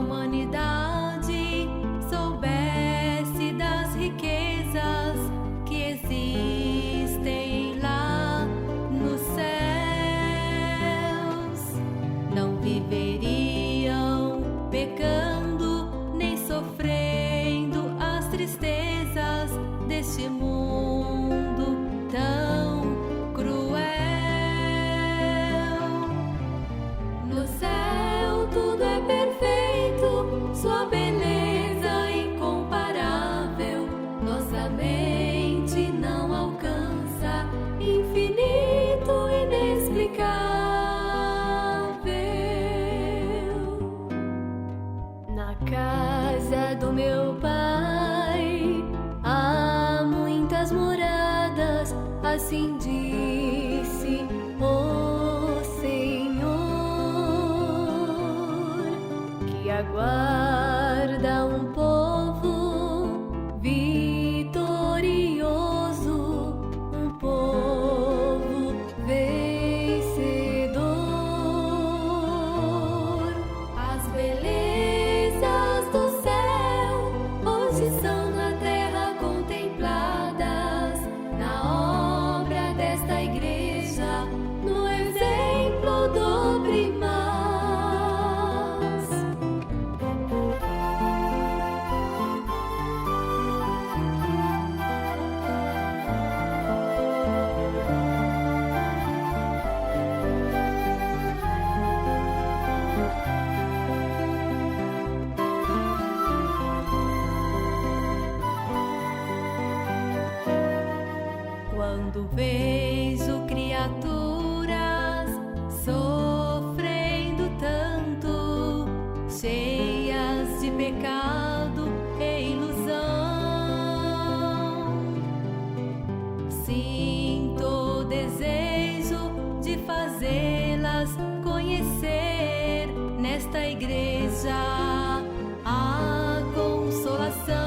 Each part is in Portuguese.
humanidade soubesse das riquezas que existem lá nos céus, não viveriam pecando nem sofrendo as tristezas deste mundo tão cruel. No céu tudo é perfeito, sua beleza incomparável, nossa mente não alcança, infinito, inexplicável. Na casa do meu Pai há muitas moradas, assim disse o Senhor, que aguarda um povo vitorioso, um povo vencedor. As belezas do céu hoje são na terra contempladas, na obra desta igreja, no exemplo do primaz. Quando vejo criaturas sofrendo tanto, cheias de pecado e ilusão, sinto o desejo de fazê-las conhecer nesta igreja a consolação.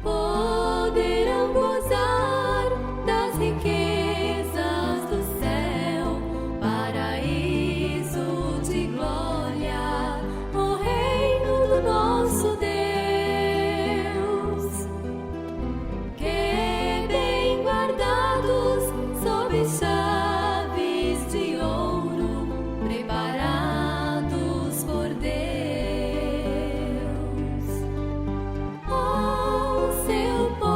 Poderão gozar das riquezas do céu, paraíso de glória, o reino do nosso Deus, que bem guardados sob chaves de ouro, preparados por Deus. Seu povo,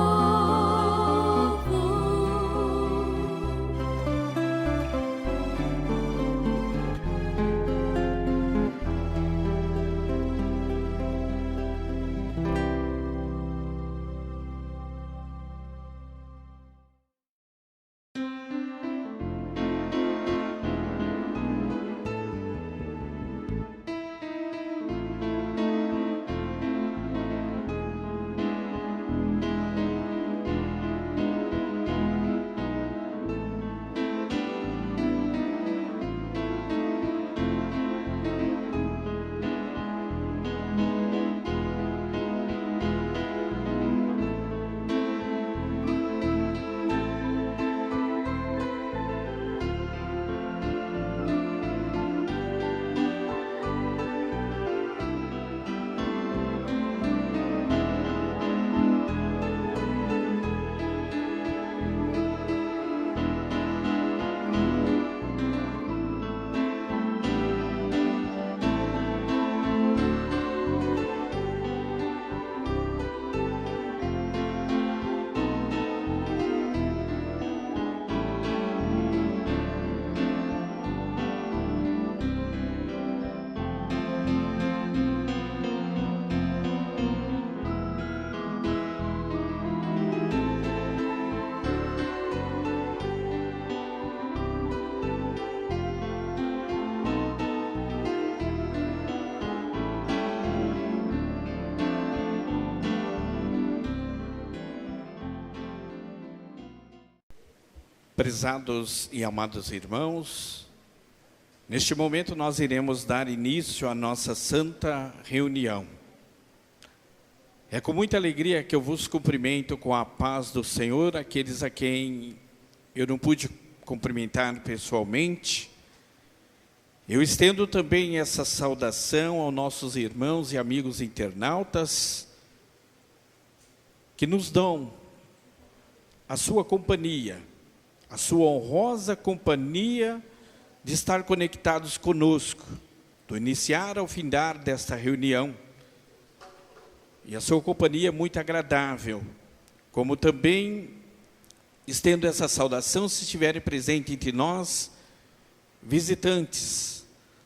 Prezados e amados irmãos, neste momento nós iremos dar início à nossa santa reunião. É com muita alegria que eu vos cumprimento com a paz do Senhor, aqueles a quem eu não pude cumprimentar pessoalmente, Eu estendo também essa saudação aos nossos irmãos e amigos internautas que nos dão a sua companhia, a sua honrosa companhia de estar conectados conosco, do iniciar ao findar desta reunião. E a sua companhia é muito agradável, como também estendo essa saudação se estiverem presentes entre nós visitantes,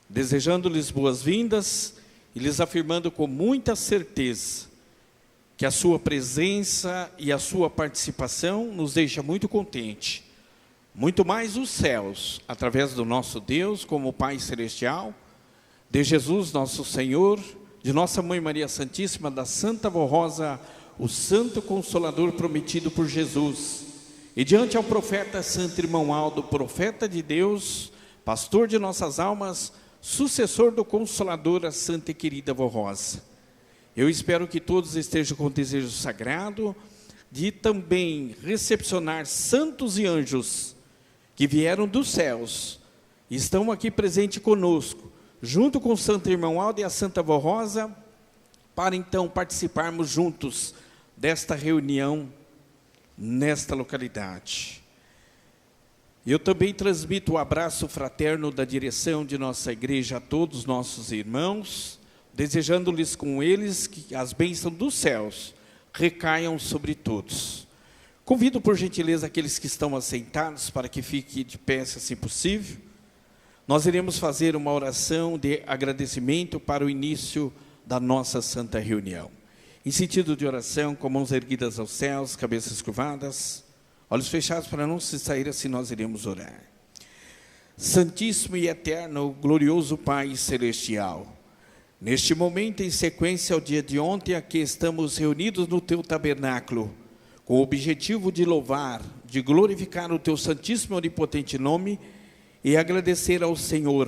desejando-lhes boas-vindas e lhes afirmando com muita certeza que a sua presença e a sua participação nos deixa muito contente. Muito mais os céus, através do nosso Deus, como Pai Celestial, de Jesus nosso Senhor, de nossa Mãe Maria Santíssima, da Santa Vó Rosa, o Santo Consolador prometido por Jesus, e diante ao profeta Santo Irmão Aldo, profeta de Deus, pastor de nossas almas, sucessor do Consolador, a Santa e querida Vó Rosa. Eu espero que todos estejam com desejo sagrado de também recepcionar santos e anjos que vieram dos céus, estão aqui presentes conosco, junto com o Santo Irmão Aldo e a Santa Vó Rosa, para então participarmos juntos desta reunião nesta localidade. Eu também transmito o abraço fraterno da direção de nossa igreja a todos os nossos irmãos, desejando-lhes com eles que as bênçãos dos céus recaiam sobre todos. Convido por gentileza aqueles que estão assentados para que fiquem de pé, se assim possível. Nós iremos fazer uma oração de agradecimento para o início da nossa santa reunião. Em sentido de oração, com mãos erguidas aos céus, cabeças curvadas, olhos fechados para não se sair, assim nós iremos orar. Santíssimo e eterno, glorioso Pai Celestial, neste momento, em sequência ao dia de ontem, aqui estamos reunidos no Teu tabernáculo, com o objetivo de louvar, de glorificar o Teu santíssimo e onipotente nome e agradecer ao Senhor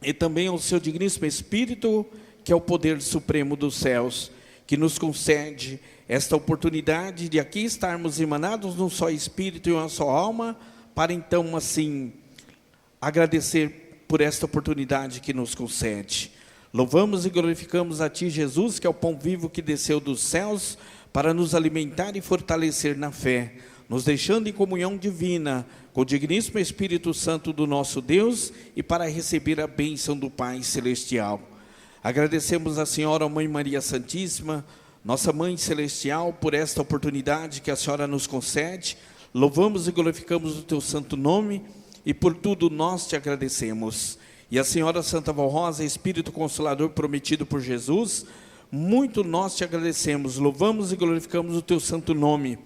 e também ao Seu digníssimo Espírito, que é o poder supremo dos céus, que nos concede esta oportunidade de aqui estarmos emanados num só Espírito e uma só alma, para então assim agradecer por esta oportunidade que nos concede. Louvamos e glorificamos a Ti, Jesus, que é o pão vivo que desceu dos céus para nos alimentar e fortalecer na fé, nos deixando em comunhão divina com o digníssimo Espírito Santo do nosso Deus e para receber a bênção do Pai Celestial. Agradecemos a Senhora, Mãe Maria Santíssima, nossa Mãe Celestial, por esta oportunidade que a Senhora nos concede. Louvamos e glorificamos o Teu santo nome e por tudo nós Te agradecemos. E a Senhora Santa Vó Rosa, Espírito Consolador prometido por Jesus, muito nós Te agradecemos, louvamos e glorificamos o Teu santo nome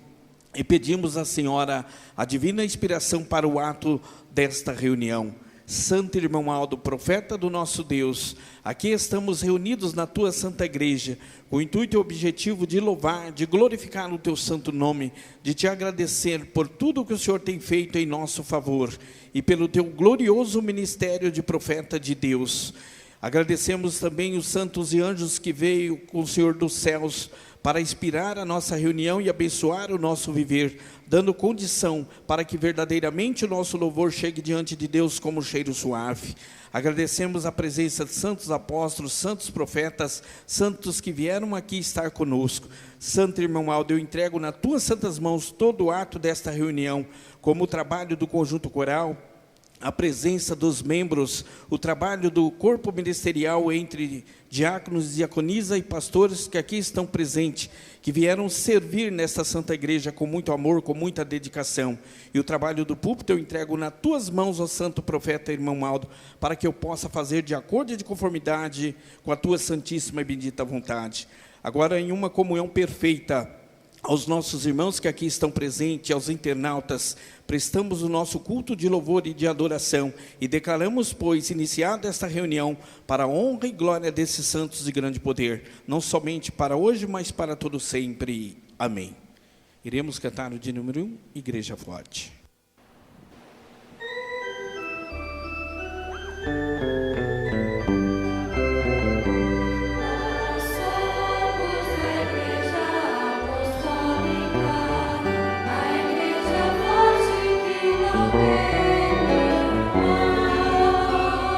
e pedimos à Senhora a divina inspiração para o ato desta reunião. Santo Irmão Aldo, profeta do nosso Deus, aqui estamos reunidos na Tua Santa Igreja, com o intuito e objetivo de louvar, de glorificar o Teu santo nome, de Te agradecer por tudo que o Senhor tem feito em nosso favor, e pelo Teu glorioso ministério de profeta de Deus. Agradecemos também os santos e anjos que veio com o Senhor dos céus, para inspirar a nossa reunião e abençoar o nosso viver, dando condição para que verdadeiramente o nosso louvor chegue diante de Deus como cheiro suave. Agradecemos a presença de santos apóstolos, santos profetas, santos que vieram aqui estar conosco. Santo Irmão Aldo, eu entrego nas Tuas santas mãos todo o ato desta reunião, como o trabalho do conjunto coral, a presença dos membros, o trabalho do corpo ministerial entre diáconos, diaconisa e pastores que aqui estão presentes, que vieram servir nesta santa igreja com muito amor, com muita dedicação. E o trabalho do púlpito eu entrego nas Tuas mãos, ó santo profeta Irmão Aldo, para que eu possa fazer de acordo e de conformidade com a Tua santíssima e bendita vontade. Agora, em uma comunhão perfeita, aos nossos irmãos que aqui estão presentes, aos internautas, prestamos o nosso culto de louvor e de adoração e declaramos, pois, iniciada esta reunião, para a honra e glória desses santos de grande poder, não somente para hoje, mas para todo sempre. Amém. Iremos cantar o de número 1, Igreja Forte.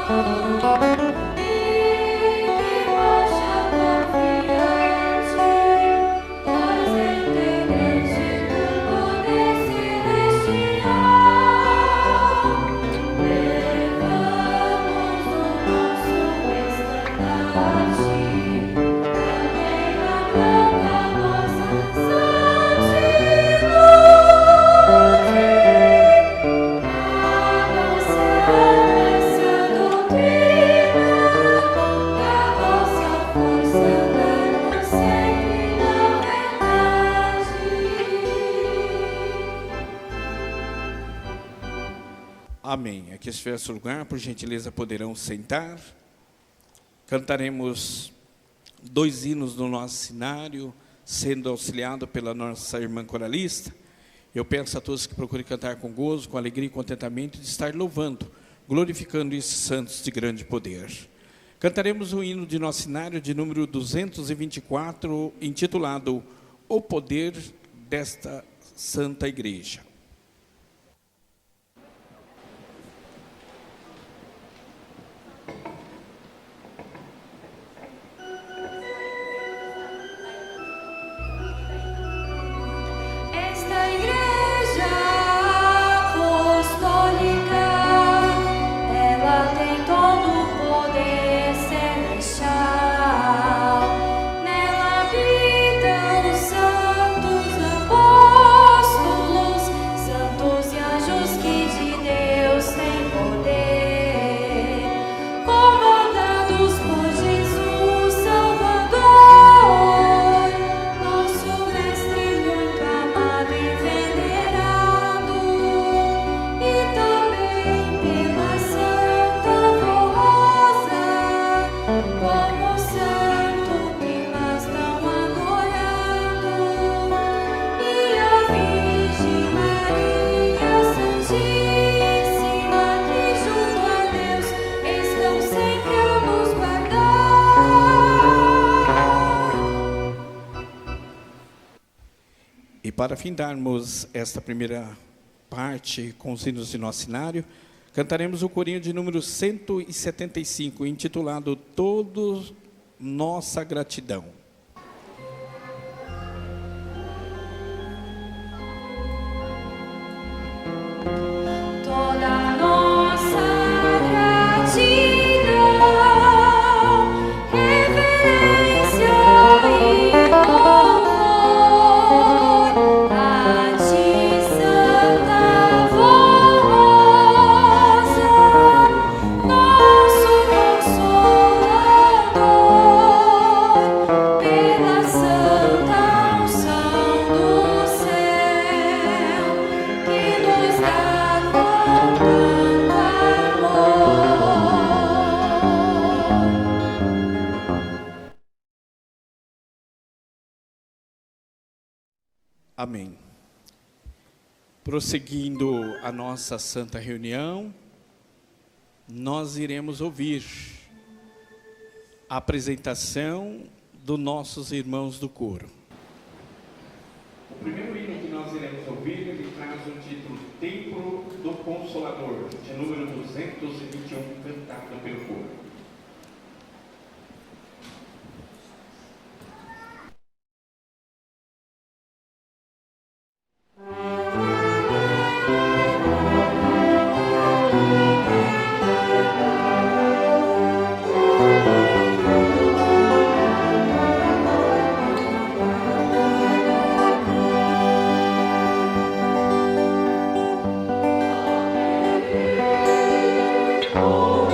Oh que estiver em seu lugar, por gentileza, poderão sentar. Cantaremos 2 hinos do nosso cenário, sendo auxiliado pela nossa irmã coralista. Eu peço a todos que procurem cantar com gozo, com alegria e contentamento de estar louvando, glorificando esses santos de grande poder. Cantaremos o hino de nosso cenário de número 224, intitulado O Poder desta Santa Igreja. Para findarmos esta primeira parte com os hinos de nosso cenário, cantaremos o corinho de número 175, intitulado Todos Nossa Gratidão. Toda nossa gratidão, reverência e louvor. Amém. Prosseguindo a nossa santa reunião, nós iremos ouvir a apresentação dos nossos irmãos do coro. O primeiro hino que nós iremos ouvir, ele traz o título Templo do Consolador, de número 221, cantado pelo coro. Oh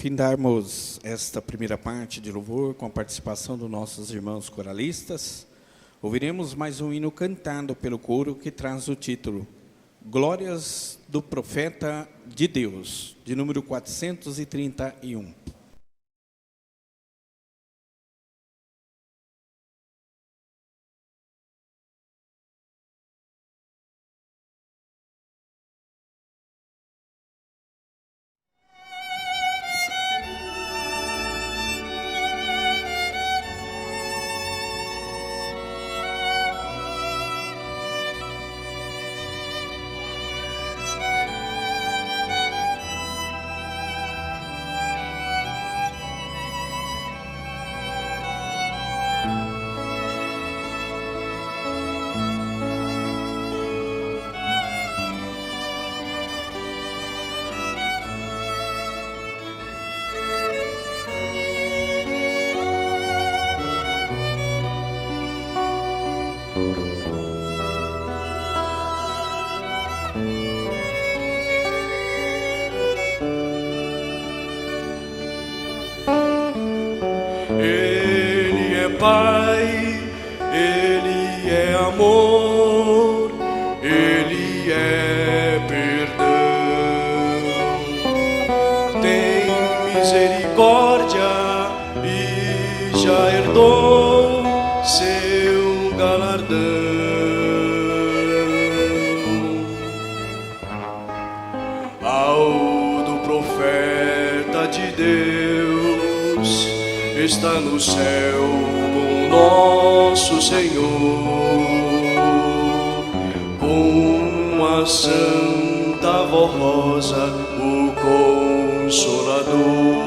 findarmos esta primeira parte de louvor com a participação dos nossos irmãos coralistas, ouviremos mais um hino cantado pelo coro que traz o título Glórias do Profeta de Deus, de número 431. Ele é Pai, Ele é amor, Ele é perdão. Tem misericórdia e já herdou seu galardão. Ao do profeta de Deus está no céu com nosso Senhor, com a santa voz, o Consolador.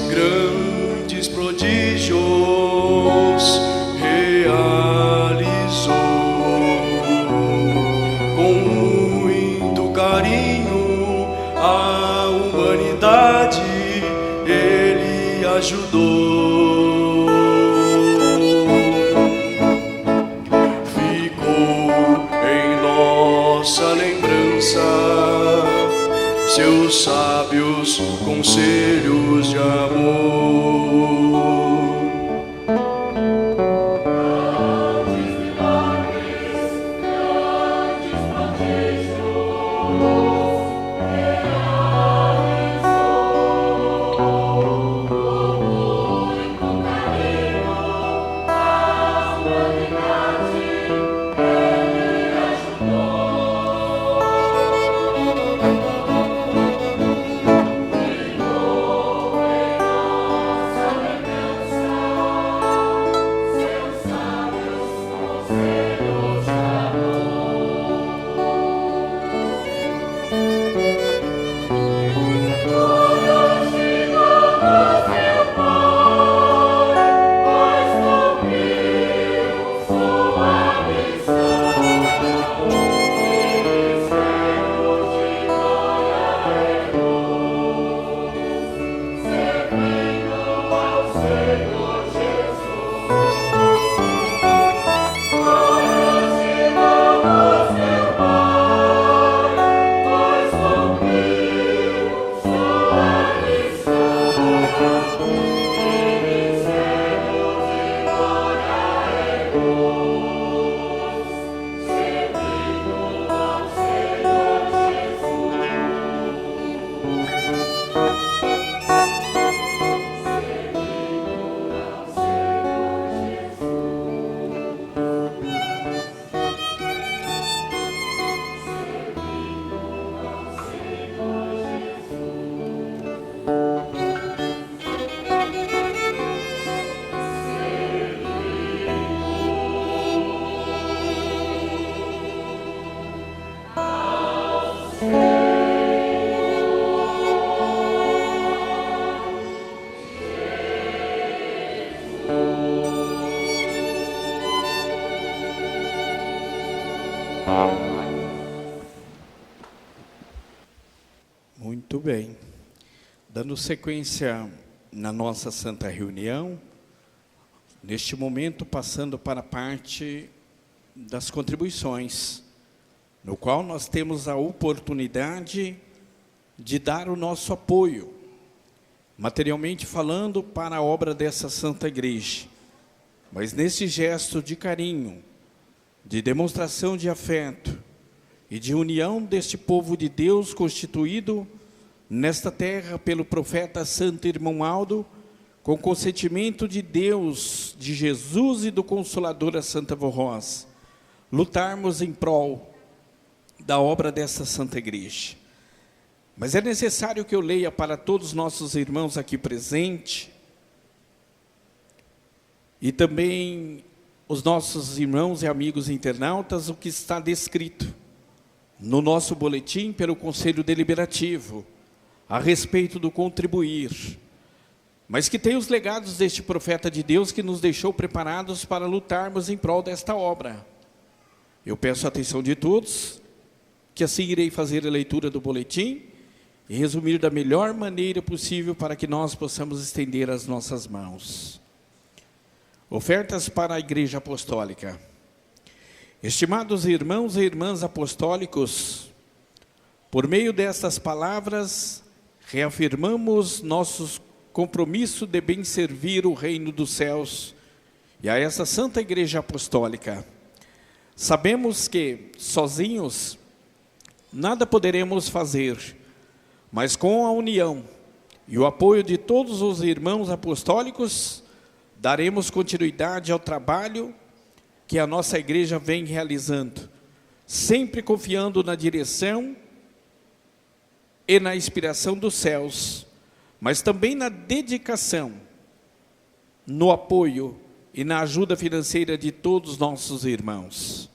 Grandes prodígios realizou, com muito carinho a humanidade ele ajudou. Ficou em nossa lembrança seus sábios conselhos de amor. dando sequência na nossa santa reunião, neste momento passando para a parte das contribuições, no qual nós temos a oportunidade de dar o nosso apoio, materialmente falando, para a obra dessa Santa Igreja. Mas nesse gesto de carinho, de demonstração de afeto e de união deste povo de Deus constituído nesta terra pelo profeta Santo Irmão Aldo, com consentimento de Deus, de Jesus e do Consolador a Santa Vó Rosa, lutarmos em prol da obra dessa Santa Igreja. Mas é necessário que eu leia para todos os nossos irmãos aqui presentes e também os nossos irmãos e amigos internautas o que está descrito no nosso boletim pelo Conselho Deliberativo a respeito do contribuir, mas que tem os legados deste profeta de Deus que nos deixou preparados para lutarmos em prol desta obra. Eu peço a atenção de todos, que assim irei fazer a leitura do boletim e resumir da melhor maneira possível para que nós possamos estender as nossas mãos. Ofertas para a Igreja Apostólica. Estimados irmãos e irmãs apostólicos, por meio destas palavras, reafirmamos nosso compromisso de bem servir o reino dos céus e a essa Santa Igreja Apostólica. Sabemos que, sozinhos, nada poderemos fazer, mas com a união e o apoio de todos os irmãos apostólicos, daremos continuidade ao trabalho que a nossa igreja vem realizando, sempre confiando na direção e na inspiração dos céus, mas também na dedicação, no apoio e na ajuda financeira de todos os nossos irmãos.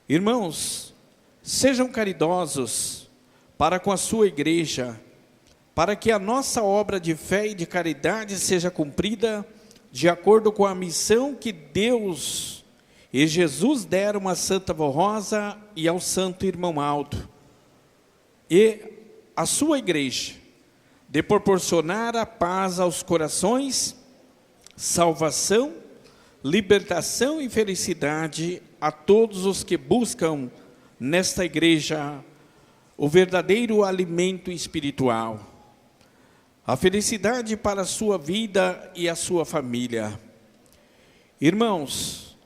Irmãos, sejam caridosos para com a sua igreja, para que a nossa obra de fé e de caridade seja cumprida de acordo com a missão que Deus e Jesus deram à Santa Vó Rosa e ao Santo Irmão Aldo e à sua igreja, de proporcionar a paz aos corações, salvação, libertação e felicidade a todos os que buscam nesta igreja o verdadeiro alimento espiritual. A felicidade para a sua vida e a sua família. Irmãos,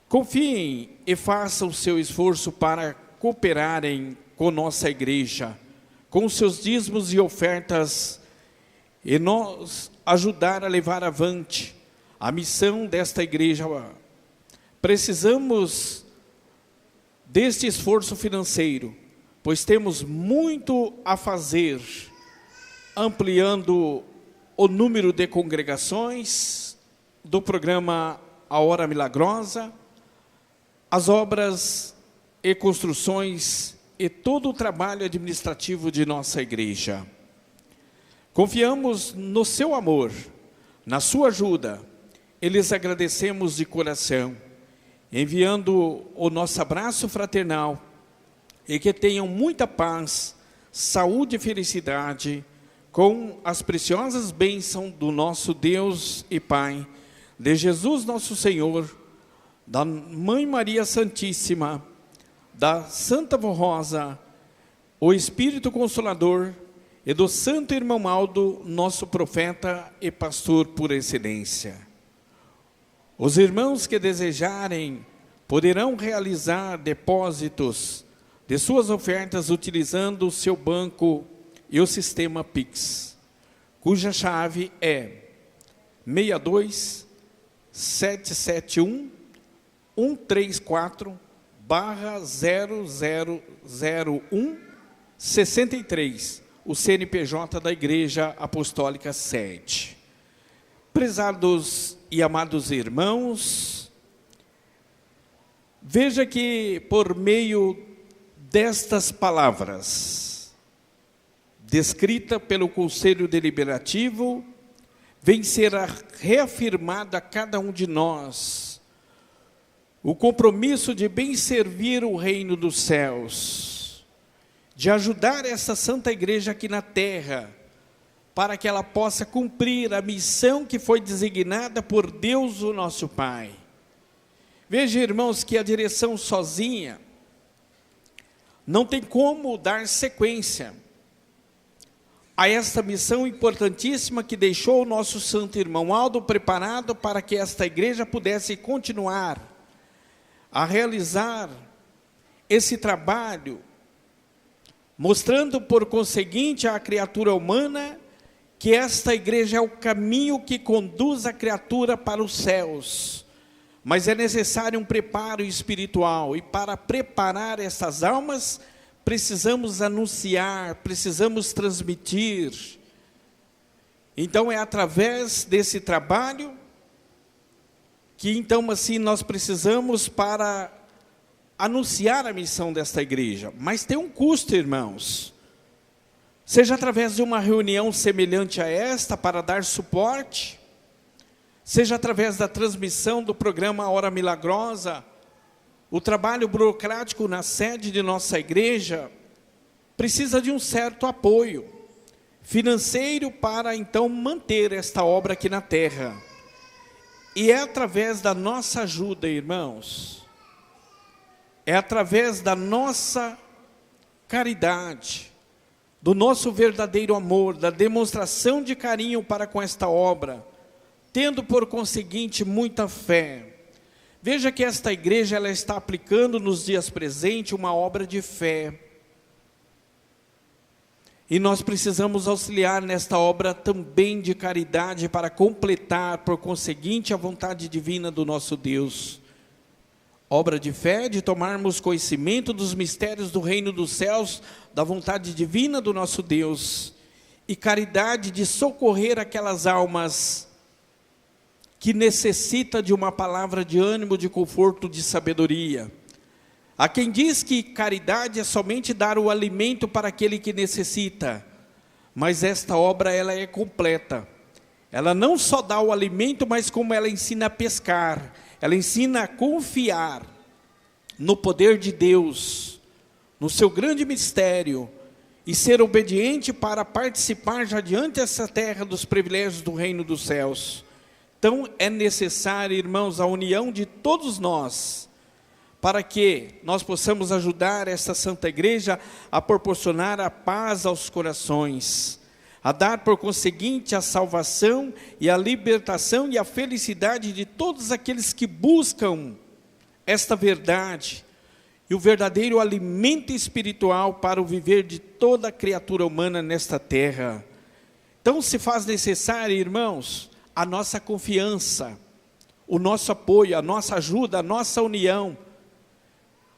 confiem e façam o seu esforço para cooperarem com nossa igreja, com seus dízimos e ofertas, e nos ajudar a levar avante a missão desta igreja. Precisamos deste esforço financeiro, pois temos muito a fazer, ampliando o número de congregações do programa A Hora Milagrosa, as obras e construções e todo o trabalho administrativo de nossa igreja. Confiamos no seu amor, na sua ajuda, e lhes agradecemos de coração, enviando o nosso abraço fraternal, e que tenham muita paz, saúde e felicidade, com as preciosas bênçãos do nosso Deus e Pai, de Jesus nosso Senhor, da Mãe Maria Santíssima, da Santa Vó Rosa, o Espírito Consolador e do Santo Irmão Aldo, nosso profeta e pastor por excelência. Os irmãos que desejarem poderão realizar depósitos de suas ofertas utilizando o seu banco e o sistema Pix, cuja chave é 62-134/0001-63, o CNPJ da Igreja Apostólica Sede. Prezados e amados irmãos, veja que por meio destas palavras, descrita pelo Conselho Deliberativo, vem ser reafirmado a cada um de nós o compromisso de bem servir o reino dos céus, de ajudar essa Santa Igreja aqui na terra, para que ela possa cumprir a missão que foi designada por Deus, o nosso Pai. Veja, irmãos, que a direção sozinha não tem como dar sequência a esta missão importantíssima que deixou o nosso santo irmão Aldo preparado para que esta igreja pudesse continuar a realizar esse trabalho, mostrando por conseguinte à criatura humana que esta igreja é o caminho que conduz a criatura para os céus. Mas é necessário um preparo espiritual, e para preparar essas almas, precisamos anunciar, precisamos transmitir. Então é através desse trabalho que então assim nós precisamos para anunciar a missão desta igreja. Mas tem um custo, irmãos. Seja através de uma reunião semelhante a esta para dar suporte, seja através da transmissão do programa Hora Milagrosa, o trabalho burocrático na sede de nossa igreja precisa de um certo apoio financeiro para então manter esta obra aqui na terra. E é através da nossa ajuda, irmãos, é através da nossa caridade, do nosso verdadeiro amor, da demonstração de carinho para com esta obra, tendo por conseguinte muita fé. Veja que esta igreja ela está aplicando nos dias presentes uma obra de fé. E nós precisamos auxiliar nesta obra também de caridade para completar por conseguinte a vontade divina do nosso Deus. Obra de fé, de tomarmos conhecimento dos mistérios do reino dos céus, da vontade divina do nosso Deus. E caridade de socorrer aquelas almas que necessita de uma palavra de ânimo, de conforto, de sabedoria. Há quem diz que caridade é somente dar o alimento para aquele que necessita, mas esta obra ela é completa. Ela não só dá o alimento, mas como ela ensina a pescar, ela ensina a confiar no poder de Deus, no seu grande mistério, e ser obediente para participar já diante dessa terra dos privilégios do reino dos céus. Então é necessário, irmãos, a união de todos nós, para que nós possamos ajudar essa santa igreja a proporcionar a paz aos corações, a dar por conseguinte a salvação e a libertação e a felicidade de todos aqueles que buscam esta verdade e o verdadeiro alimento espiritual para o viver de toda criatura humana nesta terra. Então se faz necessário, irmãos, a nossa confiança, o nosso apoio, a nossa ajuda, a nossa união,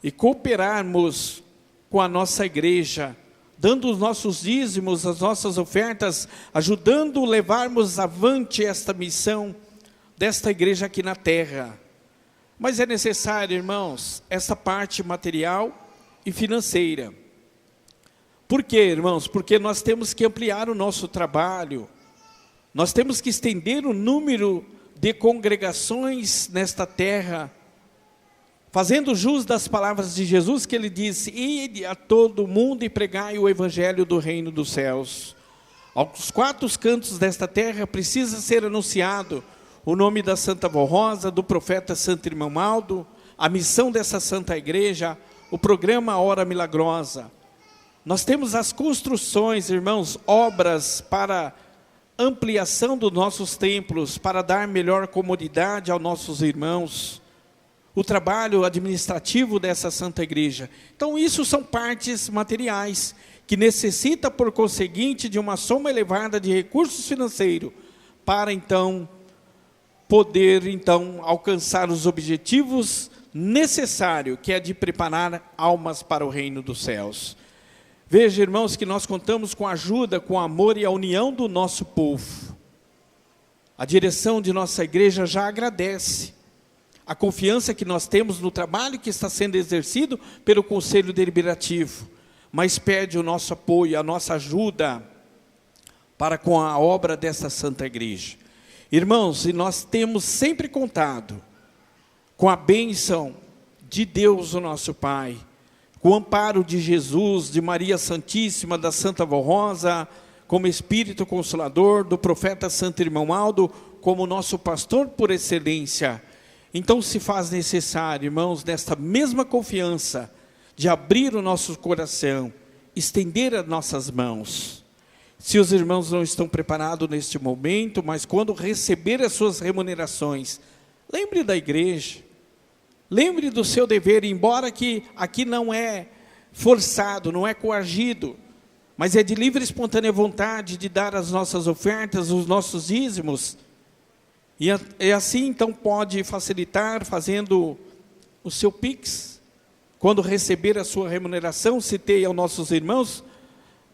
e cooperarmos com a nossa igreja, dando os nossos dízimos, as nossas ofertas, ajudando a levarmos avante esta missão desta igreja aqui na terra. Mas é necessário, irmãos, essa parte material e financeira. Por quê, irmãos? Porque nós temos que ampliar o nosso trabalho, nós temos que estender o número de congregações nesta terra, fazendo jus das palavras de Jesus, que ele disse: ide a todo mundo e pregai o evangelho do reino dos céus. Aos quatro cantos desta terra precisa ser anunciado o nome da Santa Vó Rosa, do profeta Santo Irmão Aldo, a missão dessa santa igreja, o programa Hora Milagrosa. Nós temos as construções, irmãos, obras para ampliação dos nossos templos, para dar melhor comodidade aos nossos irmãos, o trabalho administrativo dessa santa igreja. Então isso são partes materiais, que necessita por conseguinte de uma soma elevada de recursos financeiros, para então poder alcançar os objetivos necessários, que é de preparar almas para o reino dos céus. Veja, irmãos, que nós contamos com a ajuda, com o amor e a união do nosso povo. A direção de nossa igreja já agradece a confiança que nós temos no trabalho que está sendo exercido pelo Conselho Deliberativo, mas pede o nosso apoio, a nossa ajuda para com a obra dessa santa igreja. Irmãos, e nós temos sempre contado com a bênção de Deus, o nosso Pai, com o amparo de Jesus, de Maria Santíssima, da Santa Vó Rosa, como Espírito Consolador, do profeta Santo Irmão Aldo, como nosso pastor por excelência. Então se faz necessário, irmãos, nesta mesma confiança, de abrir o nosso coração, estender as nossas mãos. Se os irmãos não estão preparados neste momento, mas quando receber as suas remunerações, lembre da igreja, lembre do seu dever, embora que aqui não é forçado, não é coagido, mas é de livre e espontânea vontade de dar as nossas ofertas, os nossos dízimos. E assim então pode facilitar fazendo o seu Pix. Quando receber a sua remuneração, citei aos nossos irmãos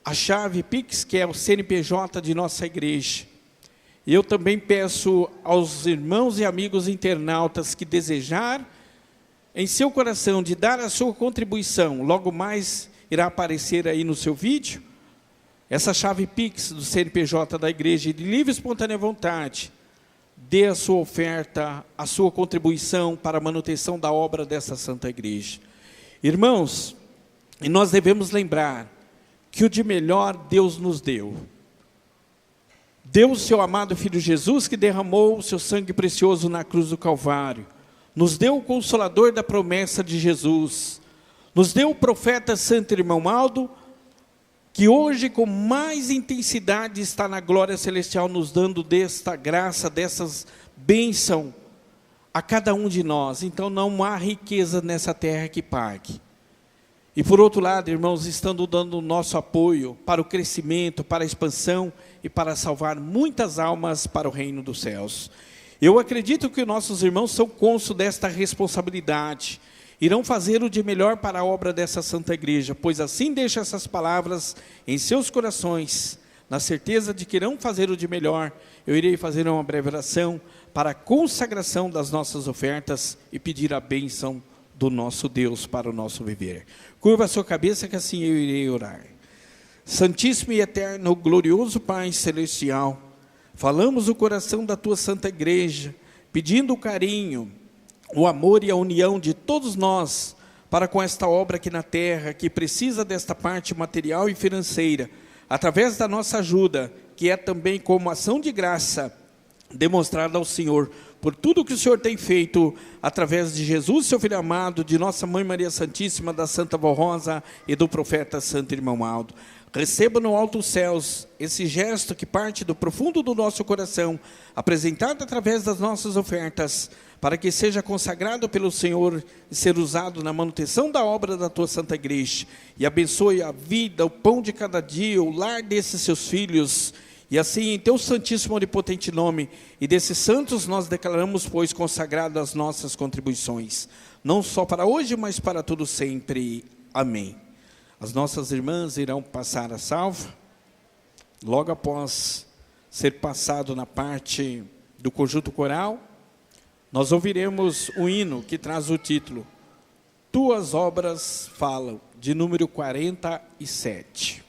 a chave Pix, que é o CNPJ de nossa igreja. E eu também peço aos irmãos e amigos internautas que desejar em seu coração de dar a sua contribuição, logo mais irá aparecer aí no seu vídeo, essa chave Pix do CNPJ da igreja, de livre e espontânea vontade. Dê a sua oferta, a sua contribuição para a manutenção da obra dessa santa igreja. Irmãos, e nós devemos lembrar que o de melhor Deus nos deu. Deu o seu amado Filho Jesus, que derramou o seu sangue precioso na cruz do Calvário. Nos deu o Consolador da promessa de Jesus. Nos deu o profeta Santo Irmão Aldo, que hoje com mais intensidade está na glória celestial, nos dando desta graça, dessas bênçãos a cada um de nós. Então não há riqueza nessa terra que pague. E por outro lado, irmãos, estando dando o nosso apoio para o crescimento, para a expansão e para salvar muitas almas para o reino dos céus. Eu acredito que nossos irmãos são cônscios desta responsabilidade. Irão fazer o de melhor para a obra dessa santa igreja, pois assim deixa essas palavras em seus corações, na certeza de que irão fazer o de melhor. Eu irei fazer uma breve oração para a consagração das nossas ofertas e pedir a bênção do nosso Deus para o nosso viver. Curva a sua cabeça que assim eu irei orar. Santíssimo e eterno, glorioso Pai Celestial, falamos o coração da Tua Santa Igreja, pedindo o carinho, o amor e a união de todos nós, para com esta obra aqui na terra, que precisa desta parte material e financeira, através da nossa ajuda, que é também como ação de graça, demonstrada ao Senhor, por tudo que o Senhor tem feito, através de Jesus, seu Filho amado, de nossa Mãe Maria Santíssima, da Santa Vó Rosa e do profeta Santo Irmão Aldo. Receba no alto os céus esse gesto que parte do profundo do nosso coração, apresentado através das nossas ofertas, para que seja consagrado pelo Senhor e ser usado na manutenção da obra da Tua Santa Igreja. E abençoe a vida, o pão de cada dia, o lar desses seus filhos. E assim, em Teu santíssimo e onipotente nome, e desses santos nós declaramos, pois, consagrado as nossas contribuições, não só para hoje, mas para todo sempre. Amém. As nossas irmãs irão passar a salva, logo após ser passado na parte do conjunto coral, nós ouviremos o hino que traz o título Tuas Obras Falam, de número 47.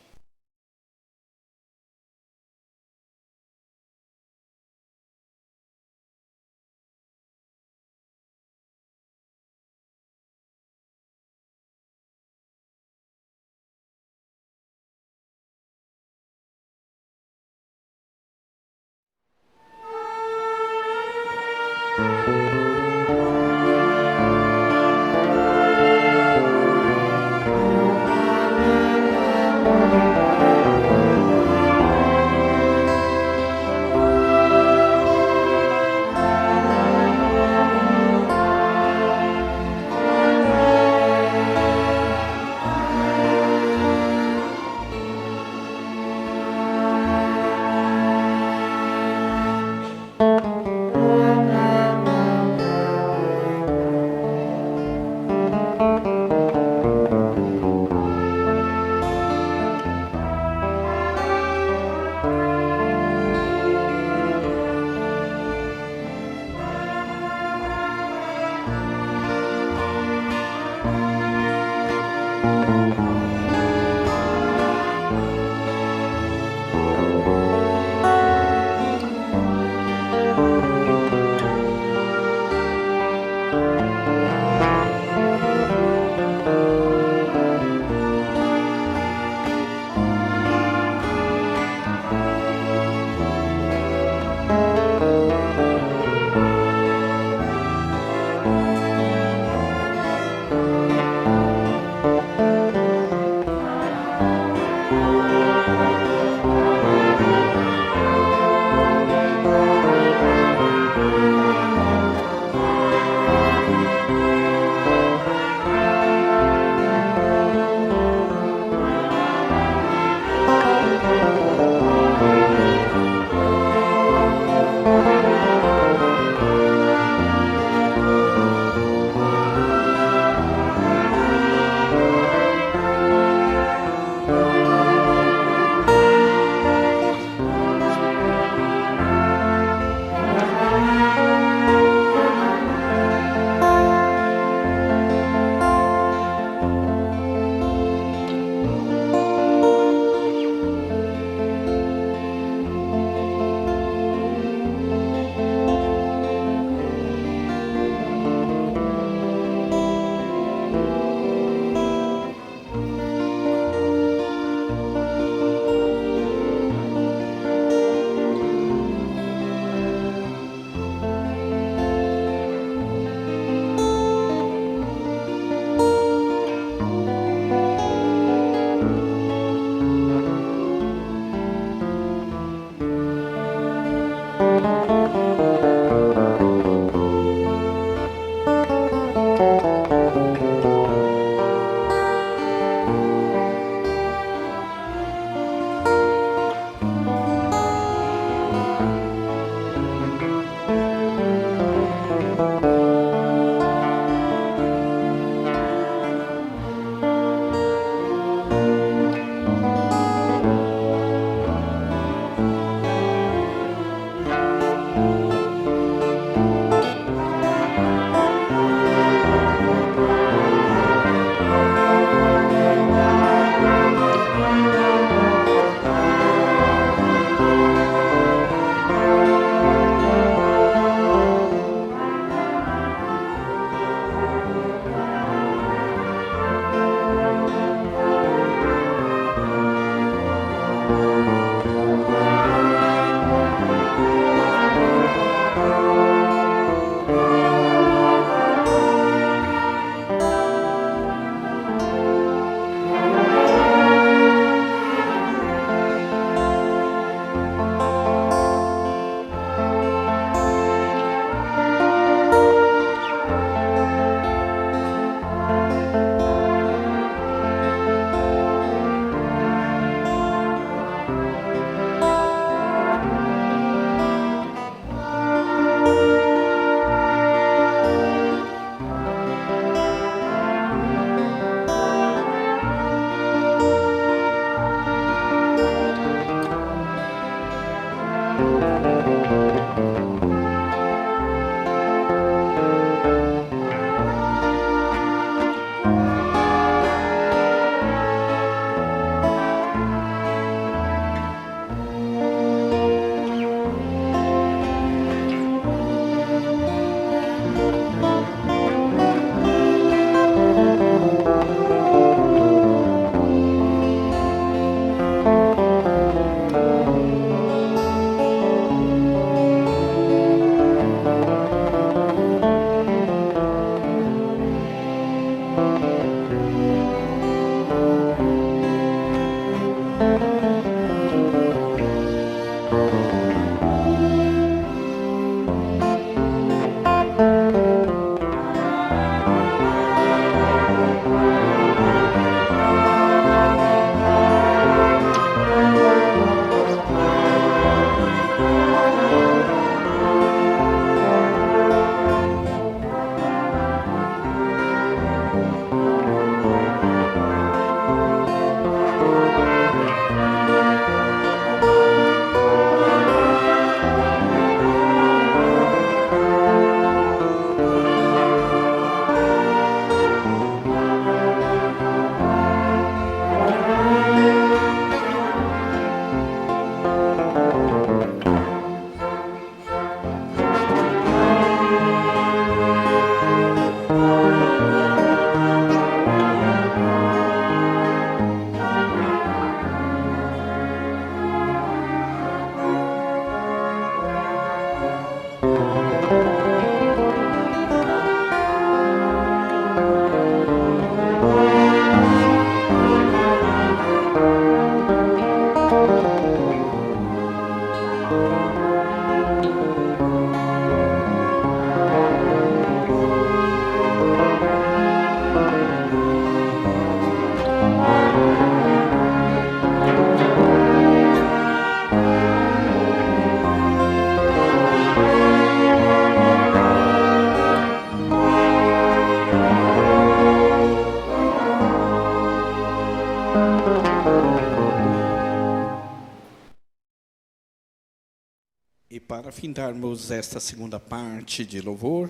E para findarmos esta segunda parte de louvor,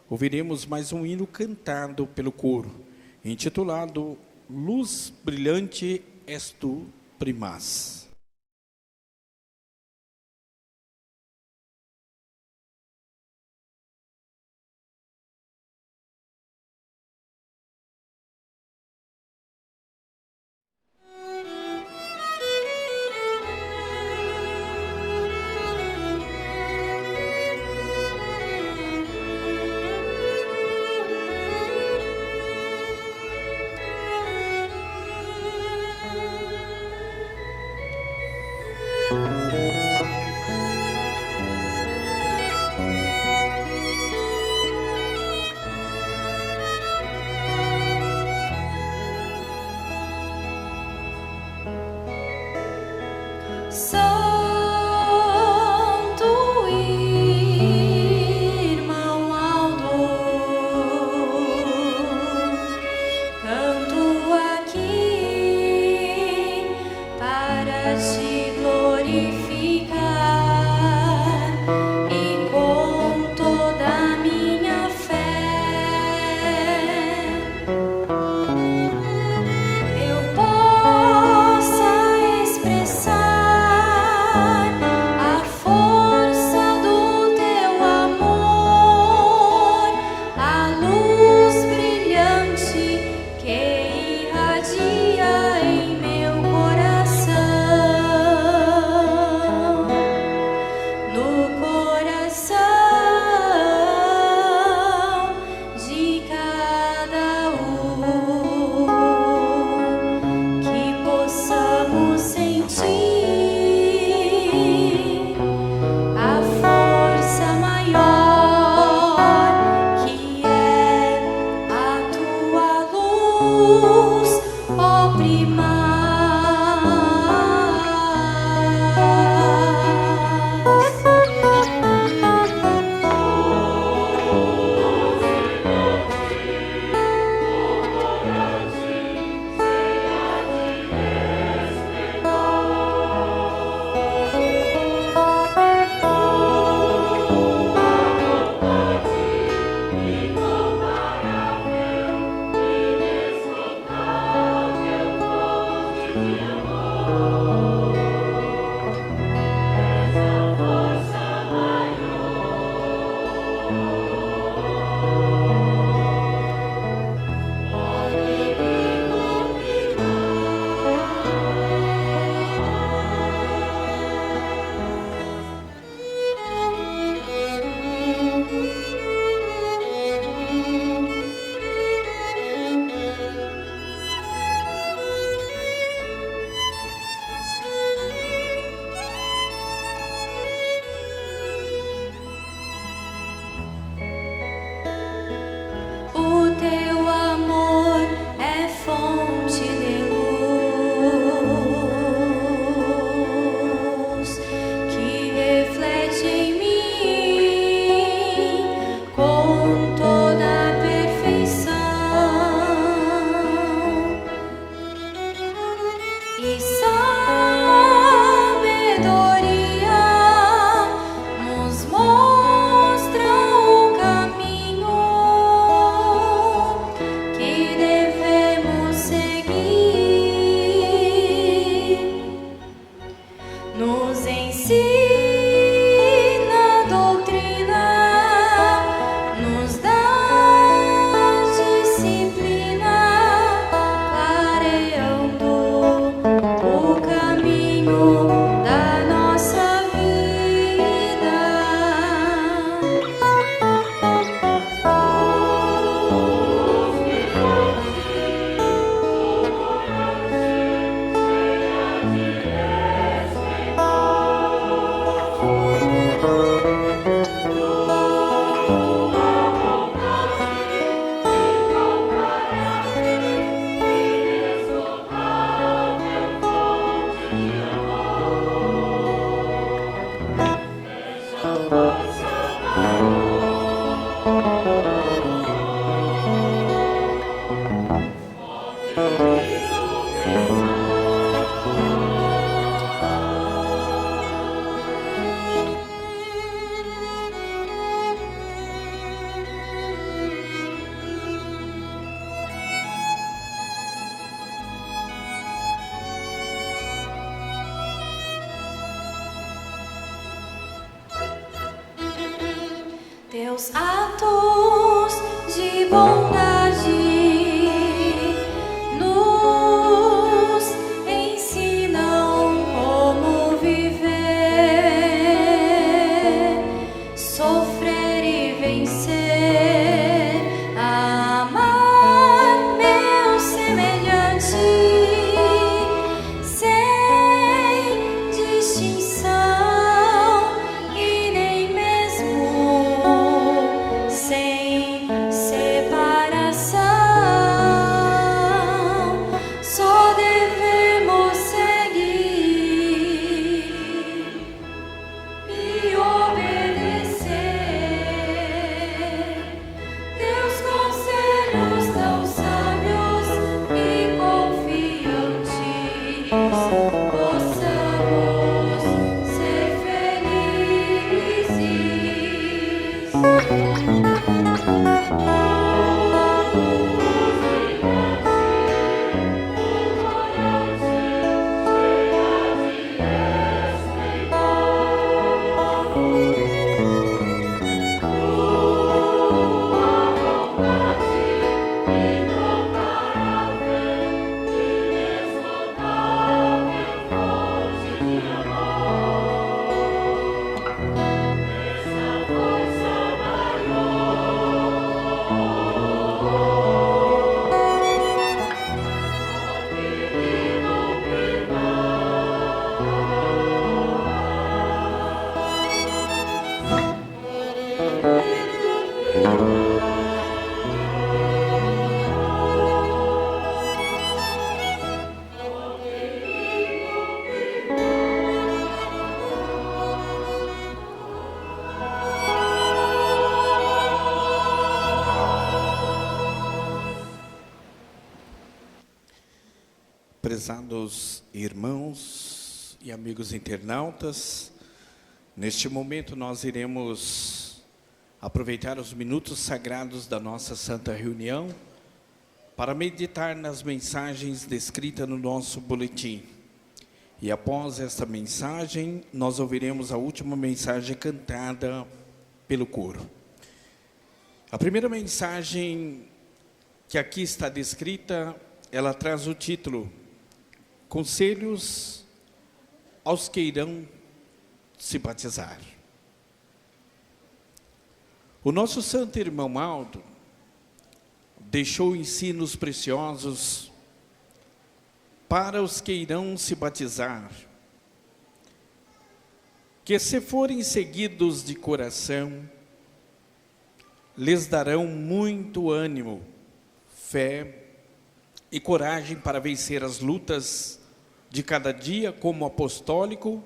ouviremos mais um hino cantado pelo coro, intitulado Luz Brilhante És Tu, Primaz. Teus atos de bondade nos ensinam como viver, sofrer e vencer, amar meu semelhante sem distinção e nem mesmo sem separação. Só devemos seguir e obedecer teus conselhos tão sábios e confiantes. Possamos ser felizes. Prezados irmãos e amigos internautas, neste momento nós iremos aproveitar os minutos sagrados da nossa Santa Reunião para meditar nas mensagens descritas no nosso boletim. E após esta mensagem, nós ouviremos a última mensagem cantada pelo coro. A primeira mensagem que aqui está descrita, ela traz o título: Conselhos aos que irão se batizar. O nosso santo irmão Aldo deixou ensinos preciosos para os que irão se batizar, que se forem seguidos de coração, lhes darão muito ânimo, fé e coragem para vencer as lutas de cada dia como apostólico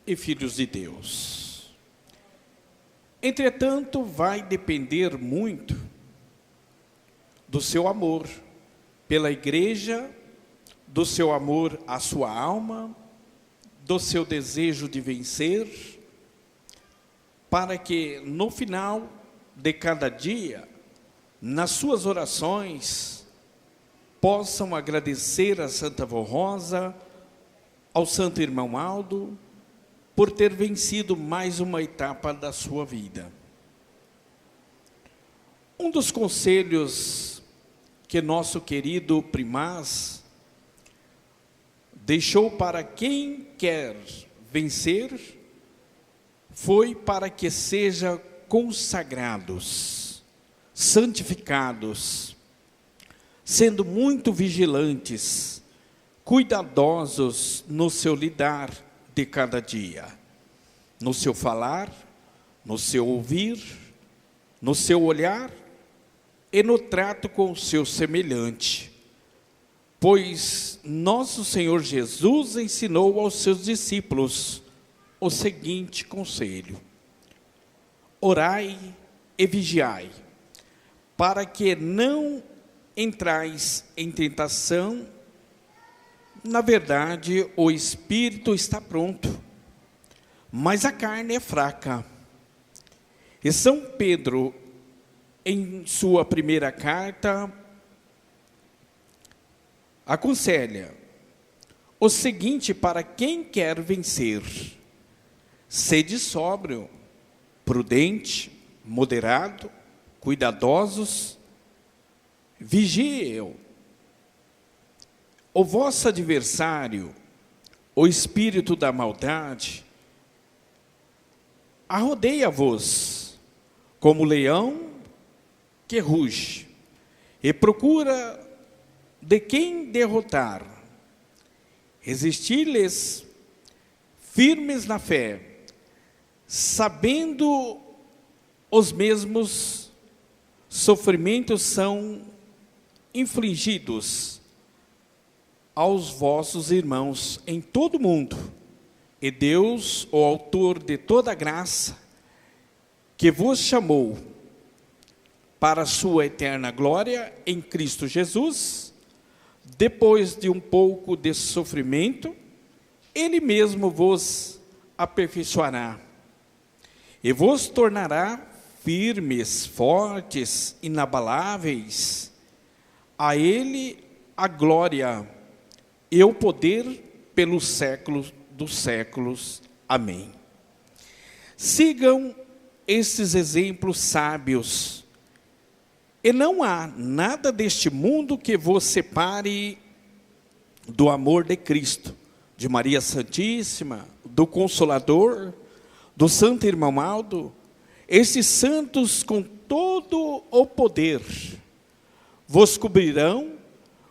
e filhos de Deus. Entretanto, vai depender muito do seu amor pela igreja, do seu amor à sua alma, do seu desejo de vencer, para que no final de cada dia, nas suas orações, possam agradecer a Santa Vó Rosa, ao Santo Irmão Aldo, por ter vencido mais uma etapa da sua vida. Um dos conselhos que nosso querido primaz deixou para quem quer vencer foi para que sejam consagrados, santificados, sendo muito vigilantes, cuidadosos no seu lidar de cada dia, no seu falar, no seu ouvir, no seu olhar e no trato com o seu semelhante. Pois nosso Senhor Jesus ensinou aos seus discípulos o seguinte conselho: orai e vigiai, para que não entrais em tentação. Na verdade, o espírito está pronto, mas a carne é fraca. E São Pedro, em sua primeira carta, aconselha o seguinte para quem quer vencer: sede sóbrio, prudente, moderado, cuidadosos, vigiem. O vosso adversário, o espírito da maldade, arrodeia-vos como leão que ruge, e procura de quem derrotar. Resistir-lhes firmes na fé, sabendo os mesmos sofrimentos são infligidos aos vossos irmãos em todo o mundo. E Deus, o autor de toda graça, que vos chamou para a sua eterna glória em Cristo Jesus, depois de um pouco de sofrimento, Ele mesmo vos aperfeiçoará e vos tornará firmes, fortes, inabaláveis. A Ele a glória e o poder pelos séculos dos séculos. Amém. Sigam esses exemplos sábios, e não há nada deste mundo que vos separe do amor de Cristo, de Maria Santíssima, do Consolador, do Santo Irmão Aldo. Esses santos, com todo o poder, vos cobrirão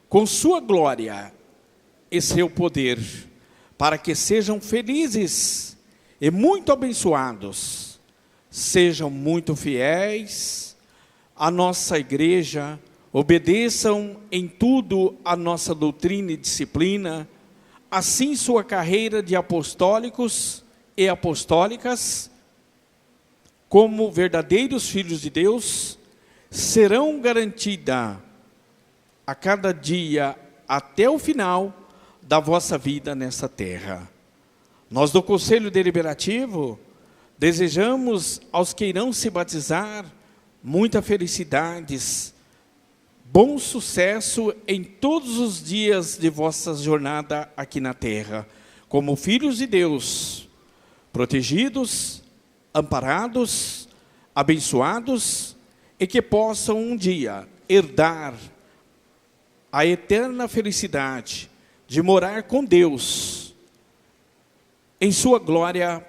com sua glória e seu poder, para que sejam felizes e muito abençoados, sejam muito fiéis à nossa igreja, obedeçam em tudo a nossa doutrina e disciplina, assim sua carreira de apostólicos e apostólicas, como verdadeiros filhos de Deus, serão garantida a cada dia até o final da vossa vida nessa terra. Nós do Conselho Deliberativo desejamos aos que irão se batizar muitas felicidades, bom sucesso em todos os dias de vossa jornada aqui na terra, como filhos de Deus, protegidos, amparados, abençoados, e que possam um dia herdar a eterna felicidade de morar com Deus em sua glória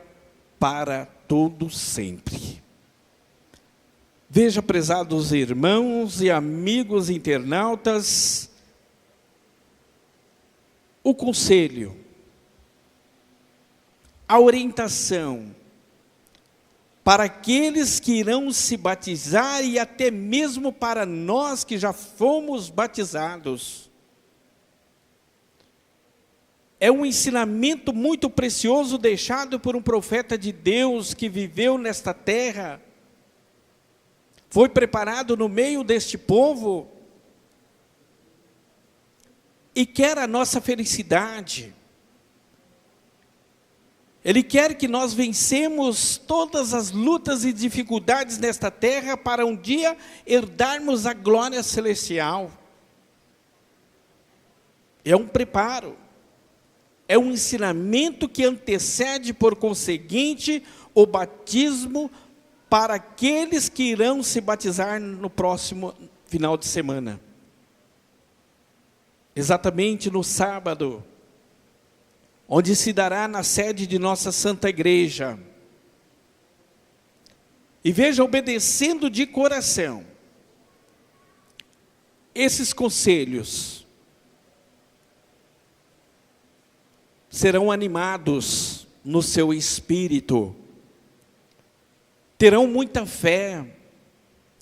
para todo sempre. Veja, prezados irmãos e amigos internautas, o conselho, a orientação para aqueles que irão se batizar e até mesmo para nós que já fomos batizados. É um ensinamento muito precioso deixado por um profeta de Deus que viveu nesta terra, foi preparado no meio deste povo e quer a nossa felicidade. Ele quer que nós vencemos todas as lutas e dificuldades nesta terra para um dia herdarmos a glória celestial. É um preparo, é um ensinamento que antecede, por conseguinte, o batismo para aqueles que irão se batizar no próximo final de semana. Exatamente no sábado, onde se dará na sede de nossa Santa Igreja. E veja, obedecendo de coração esses conselhos, serão animados no seu espírito, terão muita fé,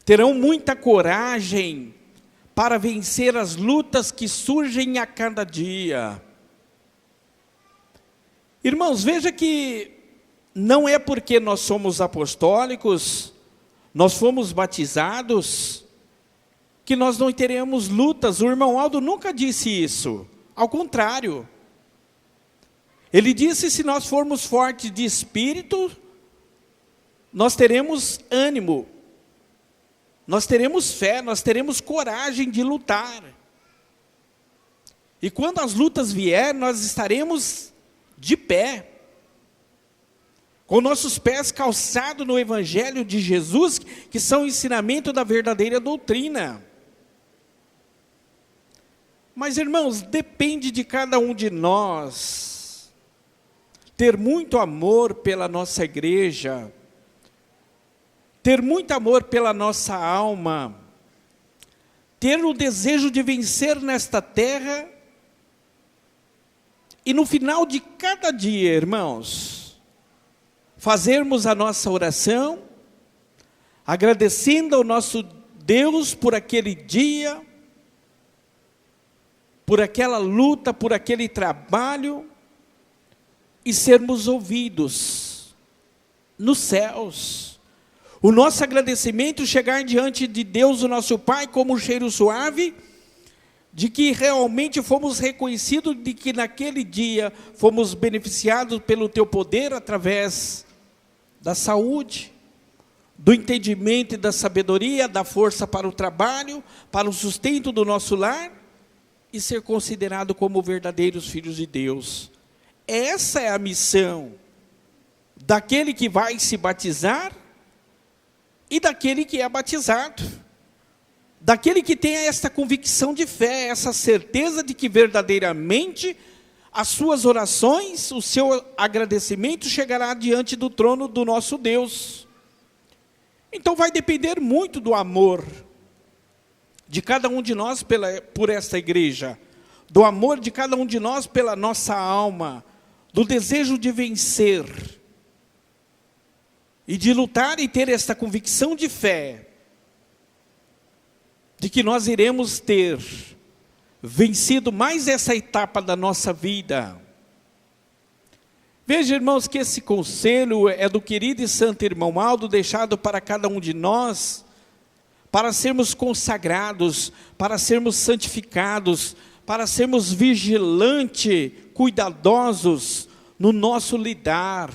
terão muita coragem para vencer as lutas que surgem a cada dia. Irmãos, veja que não é porque nós somos apostólicos nós fomos batizados, que nós não teremos lutas. O irmão Aldo nunca disse isso. Ao contrário. Ele disse: se nós formos fortes de espírito, nós teremos ânimo, nós teremos fé, nós teremos coragem de lutar. E quando as lutas vierem, nós estaremos de pé, com nossos pés calçados no Evangelho de Jesus, que são o ensinamento da verdadeira doutrina. Mas, irmãos, depende de cada um de nós ter muito amor pela nossa igreja, ter muito amor pela nossa alma, ter o desejo de vencer nesta terra, e no final de cada dia, irmãos, fazermos a nossa oração, agradecendo ao nosso Deus por aquele dia, por aquela luta, por aquele trabalho, e sermos ouvidos nos céus. O nosso agradecimento chegar diante de Deus, o nosso Pai, como um cheiro suave, de que realmente fomos reconhecidos, de que naquele dia fomos beneficiados pelo Teu poder, através da saúde, do entendimento e da sabedoria, da força para o trabalho, para o sustento do nosso lar, e ser considerado como verdadeiros filhos de Deus. Essa é a missão daquele que vai se batizar e daquele que é batizado, daquele que tem esta convicção de fé, essa certeza de que verdadeiramente as suas orações, o seu agradecimento chegará diante do trono do nosso Deus. Então vai depender muito do amor de cada um de nós por esta igreja, do amor de cada um de nós pela nossa alma, do desejo de vencer, e de lutar e ter esta convicção de fé, de que nós iremos ter vencido mais essa etapa da nossa vida. Veja, irmãos, que esse conselho é do querido e santo irmão Aldo, deixado para cada um de nós, para sermos consagrados, para sermos santificados, para sermos vigilantes, cuidadosos no nosso lidar.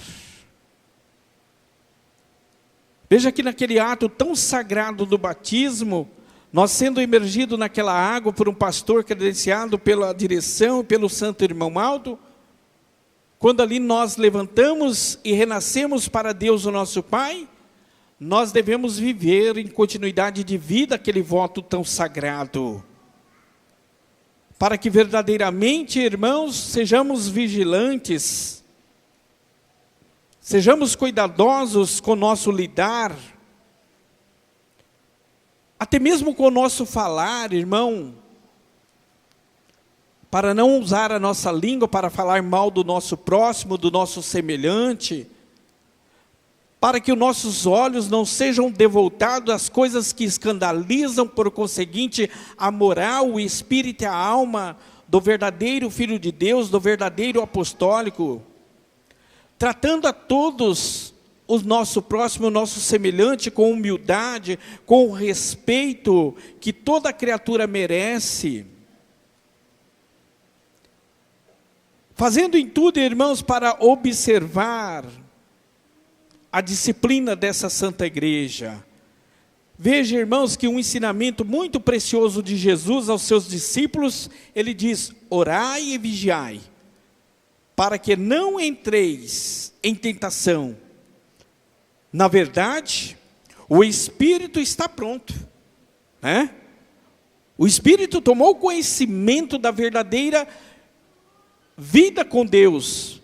Veja que naquele ato tão sagrado do batismo, nós sendo imergidos naquela água por um pastor credenciado pela direção, pelo santo irmão Aldo, quando ali nós levantamos e renascemos para Deus o nosso Pai, nós devemos viver em continuidade de vida aquele voto tão sagrado, para que verdadeiramente, irmãos, sejamos vigilantes, sejamos cuidadosos com o nosso lidar, até mesmo com o nosso falar, irmão, para não usar a nossa língua para falar mal do nosso próximo, do nosso semelhante, para que os nossos olhos não sejam devoltados às coisas que escandalizam, por conseguinte, a moral, o espírito e a alma do verdadeiro Filho de Deus, do verdadeiro apostólico, tratando a todos o nosso próximo, o nosso semelhante, com humildade, com o respeito que toda criatura merece. Fazendo em tudo, irmãos, para observar a disciplina dessa Santa Igreja. Veja, irmãos, que um ensinamento muito precioso de Jesus aos seus discípulos, ele diz: orai e vigiai, para que não entreis em tentação. Na verdade, o espírito está pronto, né? O espírito tomou conhecimento da verdadeira vida com Deus,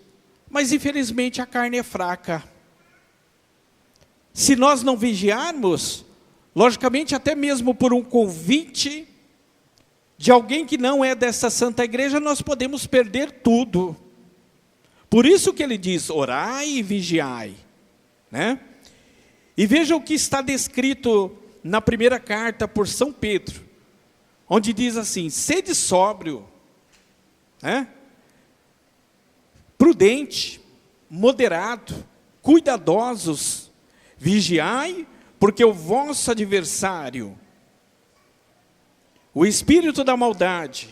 mas infelizmente a carne é fraca. Se nós não vigiarmos, logicamente até mesmo por um convite de alguém que não é dessa Santa Igreja, nós podemos perder tudo. Por isso que ele diz, orai e vigiai, né? E veja o que está descrito na primeira carta por São Pedro, onde diz assim: sede sóbrio, né? Prudente, moderado, cuidadosos, vigiai, porque o vosso adversário, o espírito da maldade,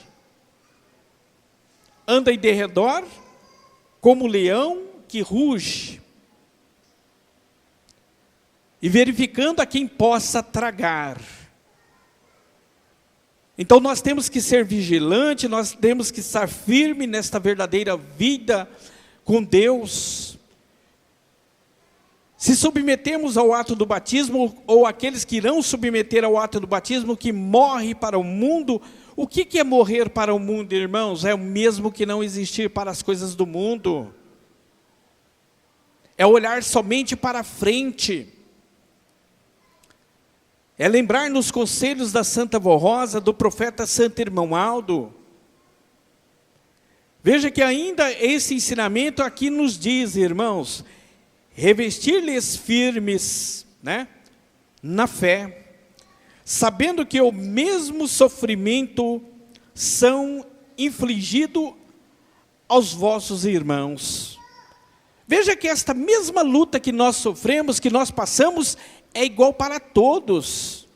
anda em derredor como leão que ruge, e verificando a quem possa tragar. Então nós temos que ser vigilantes, nós temos que estar firmes nesta verdadeira vida com Deus. Se submetemos ao ato do batismo, ou aqueles que irão submeter ao ato do batismo, que morre para o mundo, o que é morrer para o mundo, irmãos? É o mesmo que não existir para as coisas do mundo. É olhar somente para frente. É lembrar nos conselhos da Santa Vó Rosa, do profeta Santo Irmão Aldo. Veja que ainda esse ensinamento aqui nos diz, irmãos, revestir-lhes firmes, na fé, sabendo que o mesmo sofrimento são infligido aos vossos irmãos. Veja que esta mesma luta que nós sofremos, que nós passamos, é igual para todos.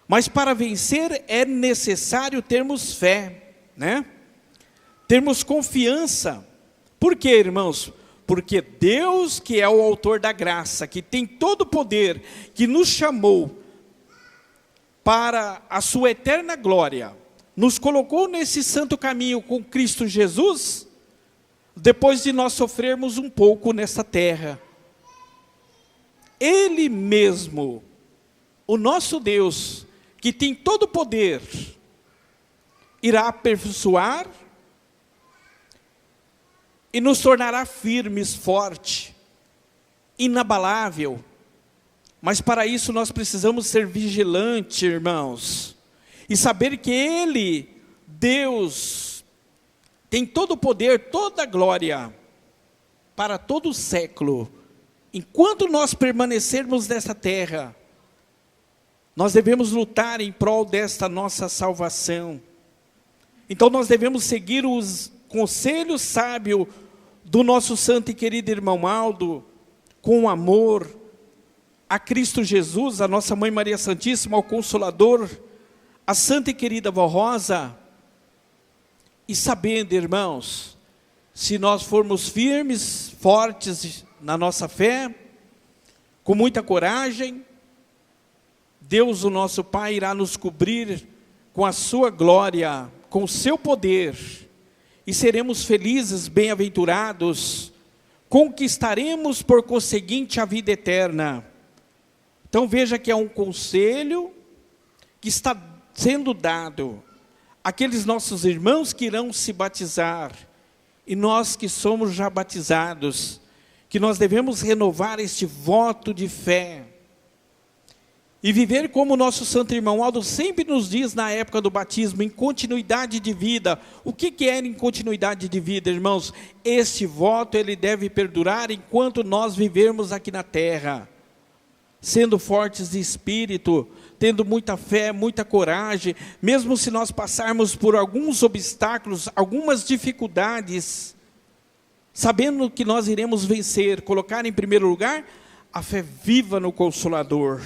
Mas para vencer é necessário termos fé, termos confiança. Por quê, irmãos? Porque Deus, que é o autor da graça, que tem todo o poder, que nos chamou para a sua eterna glória, nos colocou nesse santo caminho com Cristo Jesus, depois de nós sofrermos um pouco nessa terra. Ele mesmo, o nosso Deus, que tem todo o poder, irá aperfeiçoar e nos tornará firmes, forte, inabalável. Mas para isso nós precisamos ser vigilantes, irmãos, e saber que Ele, Deus, tem todo o poder, toda a glória, para todo o século. Enquanto nós permanecermos nessa terra, nós devemos lutar em prol desta nossa salvação. Então nós devemos seguir os conselhos sábios do nosso santo e querido irmão Aldo, com amor a Cristo Jesus, a nossa Mãe Maria Santíssima, ao Consolador, a santa e querida Vó Rosa, e sabendo, irmãos, se nós formos firmes, fortes na nossa fé, com muita coragem, Deus, o nosso Pai, irá nos cobrir com a sua glória, com o seu poder, e seremos felizes, bem-aventurados, conquistaremos por conseguinte a vida eterna. Então veja que é um conselho que está sendo dado àqueles nossos irmãos que irão se batizar, e nós que somos já batizados, que nós devemos renovar este voto de fé, e viver como o nosso santo irmão Aldo sempre nos diz na época do batismo, em continuidade de vida. O que é em continuidade de vida, irmãos? Este voto, ele deve perdurar enquanto nós vivermos aqui na terra, sendo fortes de espírito, tendo muita fé, muita coragem, mesmo se nós passarmos por alguns obstáculos, algumas dificuldades, sabendo que nós iremos vencer, colocar em primeiro lugar a fé viva no Consolador,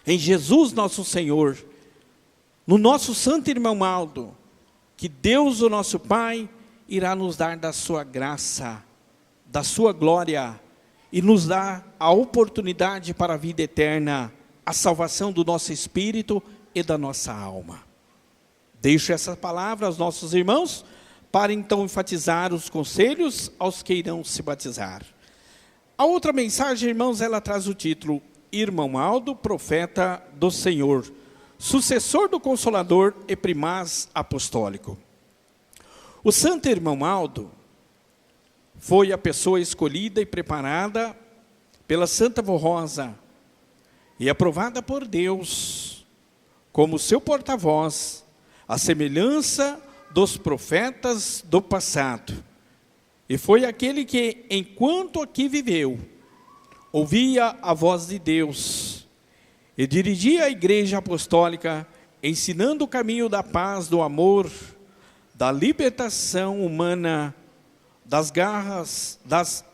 em Jesus nosso Senhor, no nosso santo irmão Aldo, que Deus, o nosso Pai, irá nos dar da sua graça, da sua glória, e nos dá a oportunidade para a vida eterna, a salvação do nosso espírito e da nossa alma. Deixo essa palavra aos nossos irmãos, para então enfatizar os conselhos aos que irão se batizar. A outra mensagem, irmãos, ela traz o título: Irmão Aldo, profeta do Senhor, sucessor do Consolador e primaz apostólico. O santo irmão Aldo foi a pessoa escolhida e preparada pela Santa Vó Rosa e aprovada por Deus como seu porta-voz, à semelhança dos profetas do passado. E foi aquele que, enquanto aqui viveu, ouvia a voz de Deus e dirigia a igreja apostólica, ensinando o caminho da paz, do amor, da libertação humana, das garras, das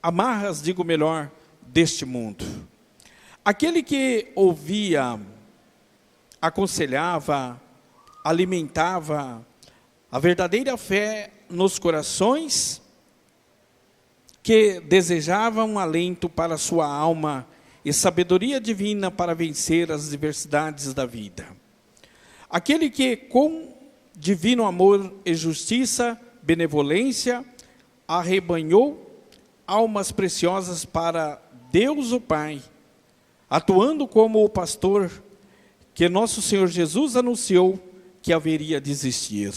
amarras, digo melhor, deste mundo. Aquele que ouvia, aconselhava, alimentava a verdadeira fé nos corações que desejavam alento para a sua alma e sabedoria divina para vencer as diversidades da vida. Aquele que, com divino amor e justiça, benevolência, arrebanhou almas preciosas para Deus o Pai, atuando como o pastor que nosso Senhor Jesus anunciou que haveria de existir.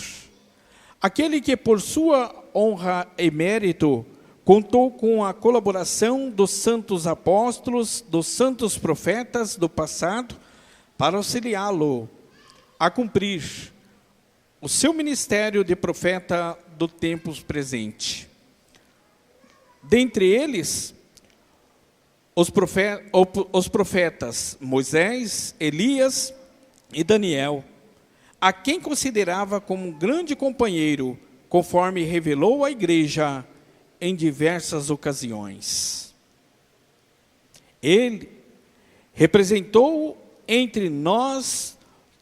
Aquele que, por sua honra e mérito, contou com a colaboração dos santos apóstolos, dos santos profetas do passado, para auxiliá-lo a cumprir o seu ministério de profeta do tempo presente. Dentre eles, os profetas Moisés, Elias e Daniel, a quem considerava como um grande companheiro, conforme revelou à igreja em diversas ocasiões. Ele representou entre nós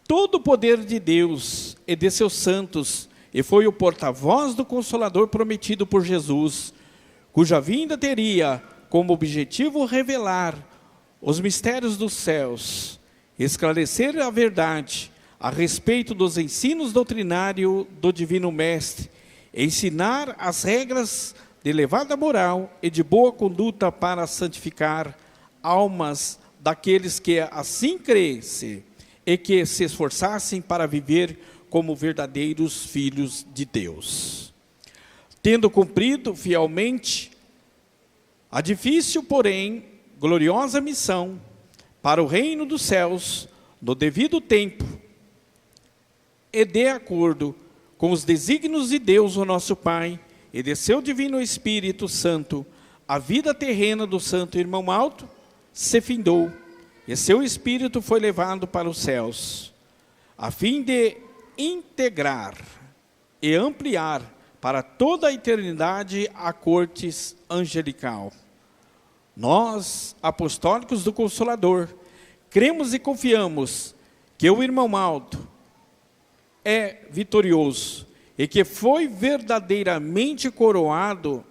todo o poder de Deus e de seus santos, e foi o porta-voz do Consolador prometido por Jesus, cuja vinda teria como objetivo revelar os mistérios dos céus, esclarecer a verdade a respeito dos ensinos doutrinários do Divino Mestre, ensinar as regras de elevada moral e de boa conduta para santificar almas daqueles que assim crescem e que se esforçassem para viver como verdadeiros filhos de Deus. Tendo cumprido fielmente a difícil, porém, gloriosa missão para o reino dos céus, no devido tempo, e de acordo com os desígnios de Deus, o nosso Pai, e de seu divino Espírito Santo, a vida terrena do santo irmão Alto se findou, e seu espírito foi levado para os céus, a fim de integrar e ampliar para toda a eternidade a corte angelical. Nós, apostólicos do Consolador, cremos e confiamos que o irmão Alto é vitorioso e que foi verdadeiramente coroado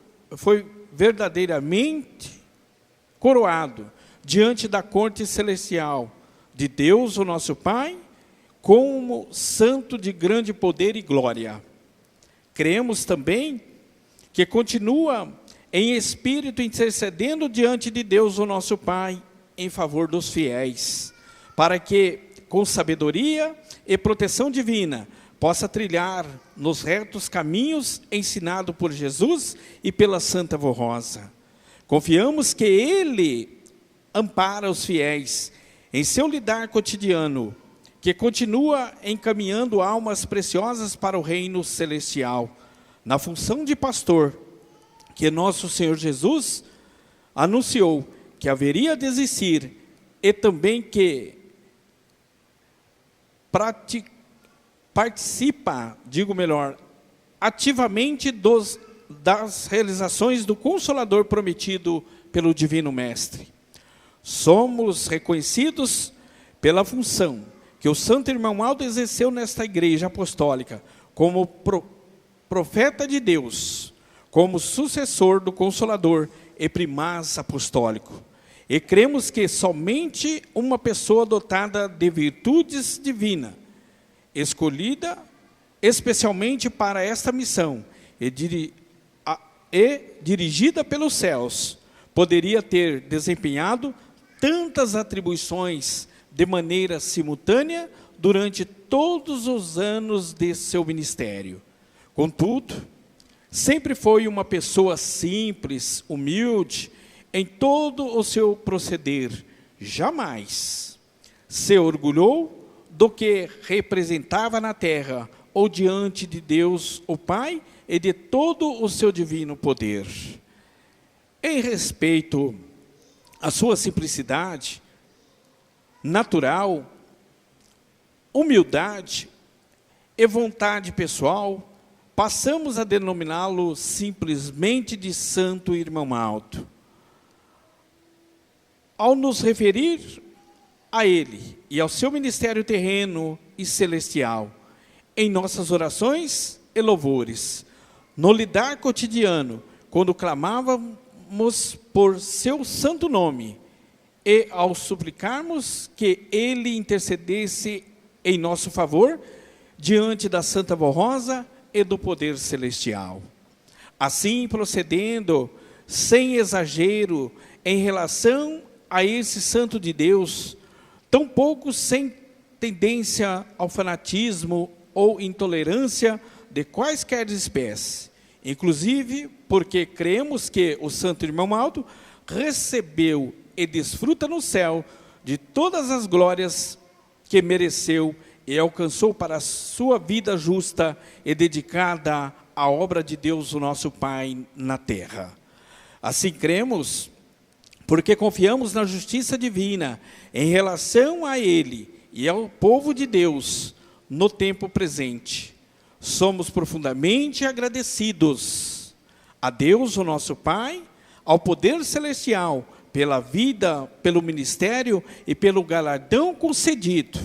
diante da corte celestial de Deus, o nosso Pai, como santo de grande poder e glória. Cremos também que continua em espírito intercedendo diante de Deus, o nosso Pai, em favor dos fiéis, para que, com sabedoria e proteção divina, possa trilhar nos retos caminhos ensinado por Jesus e pela Santa Vó Rosa. Confiamos que Ele ampara os fiéis em seu lidar cotidiano, que continua encaminhando almas preciosas para o reino celestial, na função de pastor, que nosso Senhor Jesus anunciou que haveria de existir, e também que participa, ativamente das realizações do Consolador prometido pelo Divino Mestre. Somos reconhecidos pela função que o Santo Irmão Aldo exerceu nesta igreja apostólica, como profeta de Deus, como sucessor do Consolador e primaz apostólico. E cremos que somente uma pessoa dotada de virtudes divinas, escolhida especialmente para esta missão e dirigida pelos céus, poderia ter desempenhado tantas atribuições de maneira simultânea durante todos os anos de seu ministério. Contudo, sempre foi uma pessoa simples, humilde, em todo o seu proceder. Jamais se orgulhou do que representava na terra, ou diante de Deus, o Pai, e de todo o seu divino poder. Em respeito à sua simplicidade natural, humildade e vontade pessoal, passamos a denominá-lo simplesmente de Santo Irmão Alto. ao nos referir a Ele e ao seu ministério terreno e celestial, em nossas orações e louvores, no lidar cotidiano, quando clamávamos por seu santo nome, e ao suplicarmos que Ele intercedesse em nosso favor, diante da Santa Voz Rosa e do poder celestial. Assim, procedendo, sem exagero, em relação a esse santo de Deus, tampouco sem tendência ao fanatismo ou intolerância de quaisquer espécies, inclusive porque cremos que o Santo Irmão Aldo recebeu e desfruta no céu de todas as glórias que mereceu e alcançou para a sua vida justa e dedicada à obra de Deus, o nosso Pai, na terra. Assim cremos, porque confiamos na justiça divina em relação a Ele e ao povo de Deus no tempo presente. Somos profundamente agradecidos a Deus, o nosso Pai, ao poder celestial, pela vida, pelo ministério e pelo galardão concedido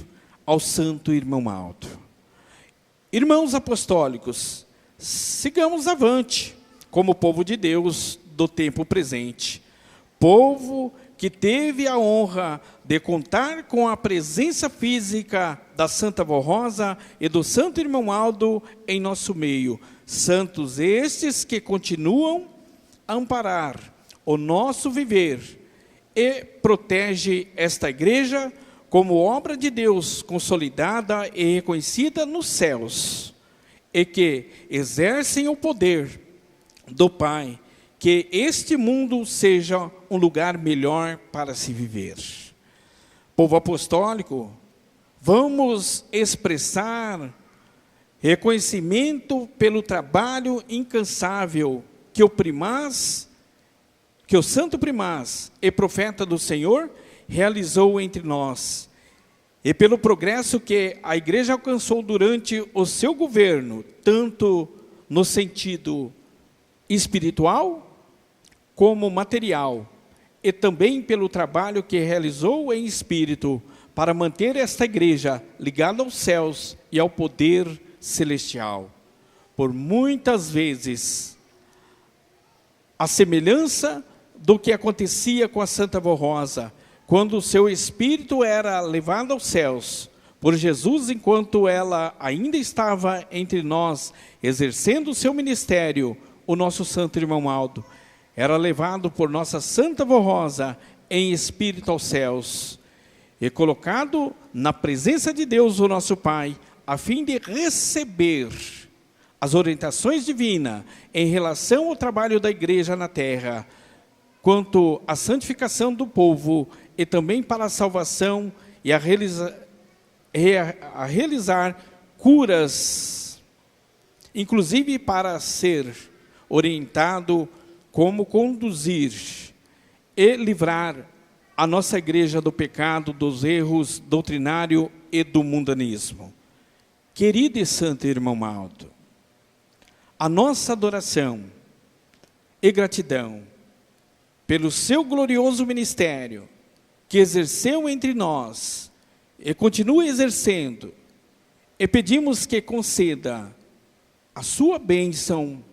ao Santo Irmão Aldo. Irmãos apostólicos, sigamos avante como povo de Deus do tempo presente, povo que teve a honra de contar com a presença física da Santa Voz Rosa e do Santo Irmão Aldo em nosso meio, santos estes que continuam a amparar o nosso viver e protege esta igreja como obra de Deus consolidada e reconhecida nos céus, e que exercem o poder do Pai, que este mundo seja um lugar melhor para se viver. Povo apostólico, vamos expressar reconhecimento pelo trabalho incansável que o Santo Primaz e Profeta do Senhor realizou entre nós, e pelo progresso que a Igreja alcançou durante o seu governo, tanto no sentido espiritual como material, e também pelo trabalho que realizou em espírito para manter esta igreja ligada aos céus e ao poder celestial. Por muitas vezes, a semelhança do que acontecia com a Santa Voz Rosa, quando o seu espírito era levado aos céus por Jesus, enquanto ela ainda estava entre nós, exercendo o seu ministério, o nosso Santo Irmão Aldo era levado por nossa Santa Voz Rosa em espírito aos céus e colocado na presença de Deus, o nosso Pai, a fim de receber as orientações divinas em relação ao trabalho da igreja na terra, quanto à santificação do povo e também para a salvação e a realizar curas, inclusive para ser orientado como conduzir e livrar a nossa igreja do pecado, dos erros doutrinários e do mundanismo. Querido e santo irmão Aldo, a nossa adoração e gratidão pelo seu glorioso ministério que exerceu entre nós e continua exercendo, e pedimos que conceda a sua bênção,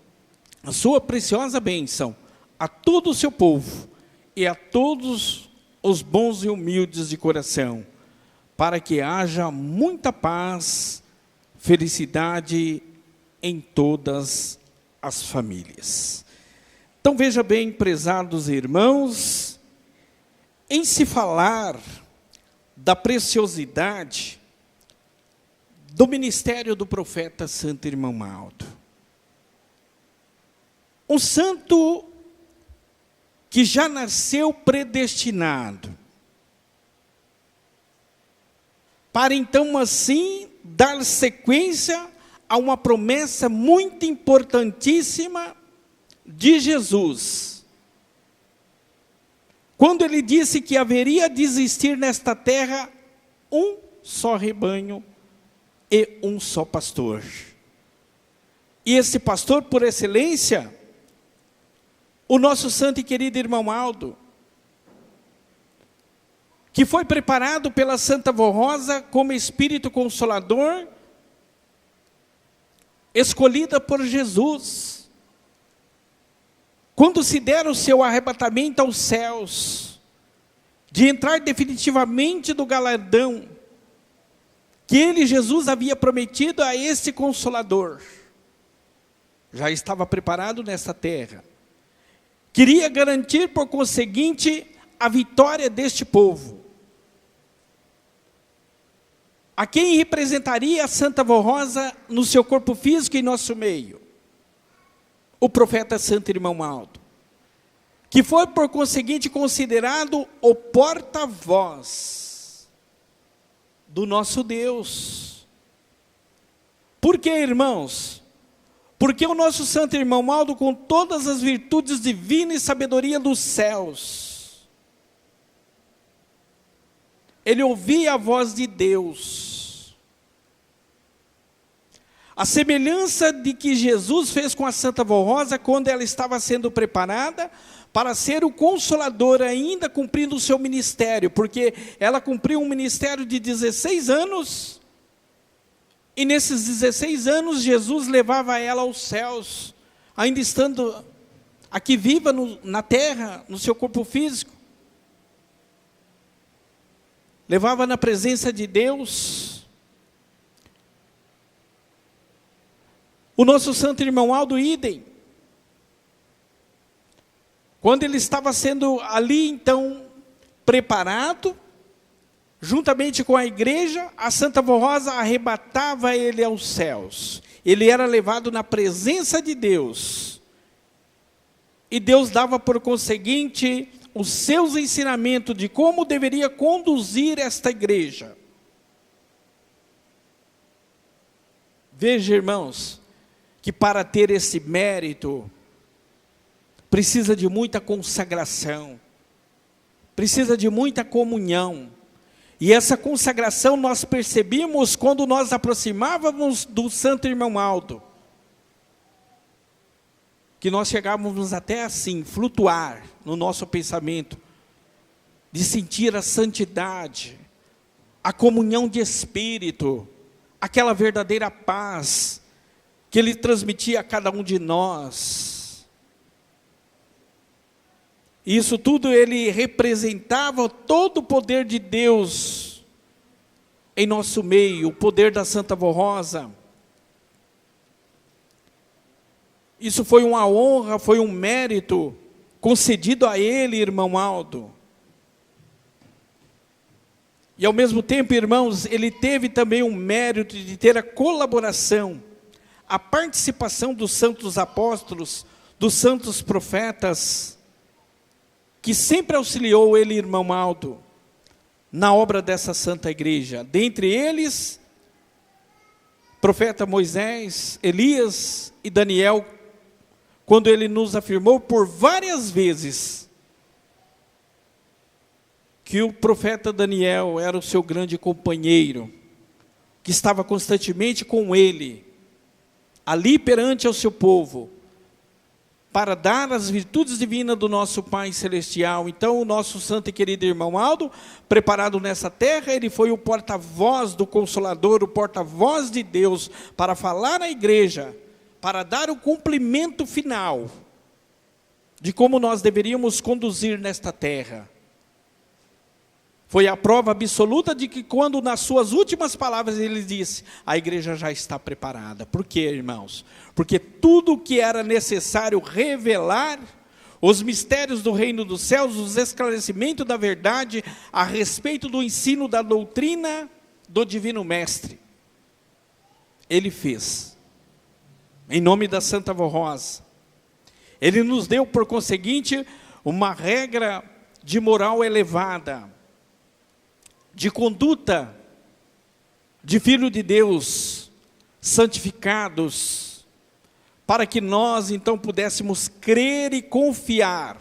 a sua preciosa bênção a todo o seu povo e a todos os bons e humildes de coração, para que haja muita paz, felicidade em todas as famílias. Então veja bem, prezados irmãos, em se falar da preciosidade do ministério do profeta Santo Irmão Aldo, um santo que já nasceu predestinado para então assim dar sequência a uma promessa muito importantíssima de Jesus, quando ele disse que haveria de existir nesta terra um só rebanho e um só pastor. E esse pastor por excelência, o nosso santo e querido irmão Aldo, que foi preparado pela Santa Vó Rosa como Espírito Consolador, escolhida por Jesus, quando se der o seu arrebatamento aos céus, de entrar definitivamente no galardão, que ele, Jesus, havia prometido a esse Consolador, já estava preparado nesta terra, queria garantir, por conseguinte, a vitória deste povo, a quem representaria a Santa Vó Rosa no seu corpo físico em nosso meio? O profeta Santo Irmão Aldo, que foi, por conseguinte, considerado o porta-voz do nosso Deus. Por quê, irmãos? Porque o nosso Santo Irmão Aldo, com todas as virtudes divinas e sabedoria dos céus, ele ouvia a voz de Deus. A semelhança de que Jesus fez com a Santa Vó Rosa, quando ela estava sendo preparada para ser o Consolador, ainda cumprindo o seu ministério, porque ela cumpriu um ministério de 16 anos, e nesses 16 anos Jesus levava ela aos céus, ainda estando aqui viva na terra, no seu corpo físico. Levava na presença de Deus. O nosso Santo Irmão Aldo, idem. Quando ele estava sendo ali, então, preparado, juntamente com a igreja, a Santa Vó Rosa arrebatava ele aos céus. Ele era levado na presença de Deus. E Deus dava, por conseguinte, os seus ensinamentos de como deveria conduzir esta igreja. Veja, irmãos, que para ter esse mérito, precisa de muita consagração, precisa de muita comunhão. E essa consagração nós percebimos quando nós aproximávamos do Santo Irmão Aldo, que nós chegávamos até assim, flutuar no nosso pensamento, de sentir a santidade, a comunhão de espírito, aquela verdadeira paz que ele transmitia a cada um de nós. Isso tudo ele representava todo o poder de Deus em nosso meio, o poder da Santa Vó Rosa. Isso foi uma honra, foi um mérito concedido a ele, irmão Aldo. E ao mesmo tempo, irmãos, ele teve também um mérito de ter a colaboração, a participação dos santos apóstolos, dos santos profetas, que sempre auxiliou ele, irmão Aldo, na obra dessa santa igreja. Dentre eles, profeta Moisés, Elias e Daniel, quando ele nos afirmou por várias vezes que o profeta Daniel era o seu grande companheiro, que estava constantemente com ele, ali perante ao seu povo, para dar as virtudes divinas do nosso Pai Celestial. Então o nosso santo e querido irmão Aldo, preparado nessa terra, ele foi o porta-voz do Consolador, o porta-voz de Deus, para falar à igreja, para dar o cumprimento final, de como nós deveríamos conduzir nesta terra. Foi a prova absoluta de que quando nas suas últimas palavras ele disse, a igreja já está preparada. Por quê, irmãos? Porque tudo o que era necessário revelar, os mistérios do reino dos céus, os esclarecimentos da verdade, a respeito do ensino da doutrina do Divino Mestre, ele fez, em nome da Santa Vó Rosa. Ele nos deu, por conseguinte, uma regra de moral elevada, de conduta de filho de Deus, santificados, para que nós então pudéssemos crer e confiar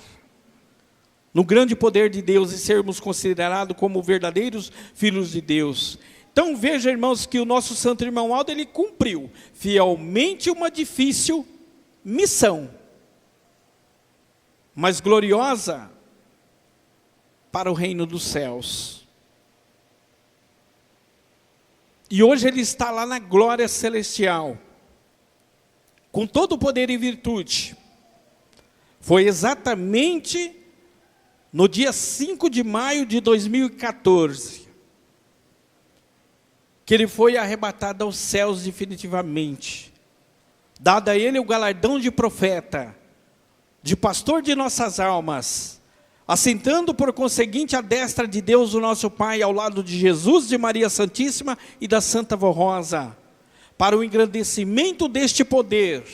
no grande poder de Deus e sermos considerados como verdadeiros filhos de Deus. Então veja, irmãos, que o nosso santo irmão Aldo, ele cumpriu fielmente uma difícil missão, mas gloriosa para o reino dos céus. E hoje ele está lá na glória celestial, com todo o poder e virtude. Foi exatamente no dia 5 de maio de 2014, que ele foi arrebatado aos céus definitivamente. Dado a ele o galardão de profeta, de pastor de nossas almas, assentando por conseguinte à destra de Deus o nosso Pai, ao lado de Jesus, de Maria Santíssima e da Santa Vó Rosa, para o engrandecimento deste poder,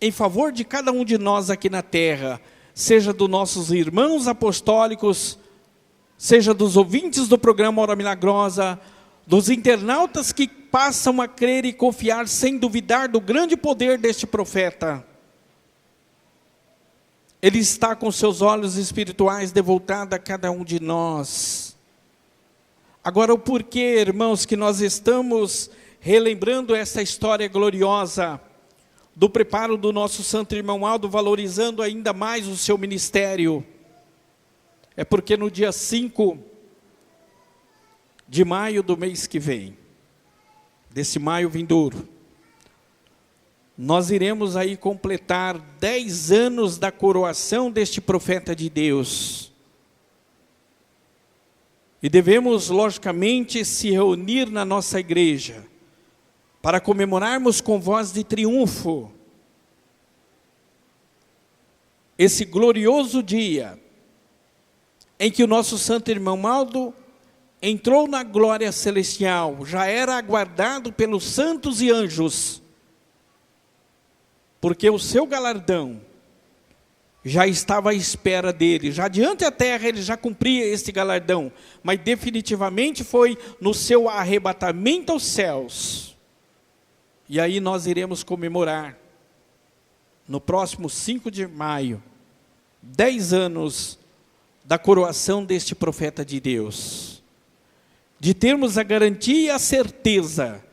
em favor de cada um de nós aqui na terra, seja dos nossos irmãos apostólicos, seja dos ouvintes do programa Hora Milagrosa, dos internautas que passam a crer e confiar sem duvidar do grande poder deste profeta. Ele está com seus olhos espirituais devoltados a cada um de nós. Agora, o porquê, irmãos, que nós estamos relembrando essa história gloriosa do preparo do nosso santo irmão Aldo, valorizando ainda mais o seu ministério, é porque no dia 5 de maio do mês que vem, desse maio vindouro, nós iremos aí completar 10 anos da coroação deste profeta de Deus. E devemos, logicamente, se reunir na nossa igreja, para comemorarmos com voz de triunfo esse glorioso dia, em que o nosso santo irmão Aldo entrou na glória celestial, já era aguardado pelos santos e anjos, porque o seu galardão já estava à espera dele, já diante da terra ele já cumpria este galardão, mas definitivamente foi no seu arrebatamento aos céus. E aí nós iremos comemorar, no próximo 5 de maio, 10 anos da coroação deste profeta de Deus. De termos a garantia e a certeza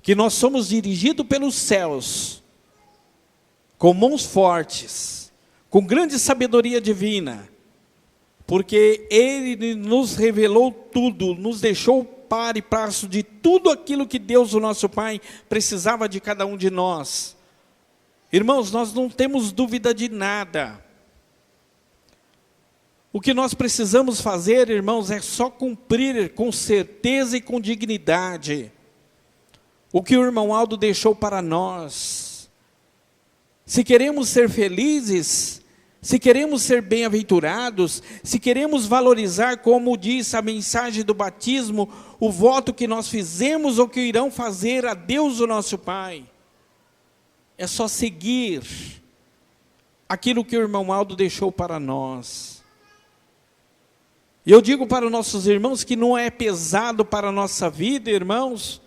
que nós somos dirigidos pelos céus, com mãos fortes, com grande sabedoria divina, porque Ele nos revelou tudo, nos deixou par e passo de tudo aquilo que Deus, o nosso Pai, precisava de cada um de nós. Irmãos, nós não temos dúvida de nada. O que nós precisamos fazer, irmãos, é só cumprir com certeza e com dignidade o que o irmão Aldo deixou para nós. Se queremos ser felizes, se queremos ser bem-aventurados, se queremos valorizar, como diz a mensagem do batismo, o voto que nós fizemos ou que irão fazer a Deus, o nosso Pai, é só seguir aquilo que o irmão Aldo deixou para nós. E eu digo para os nossos irmãos que não é pesado para a nossa vida, irmãos,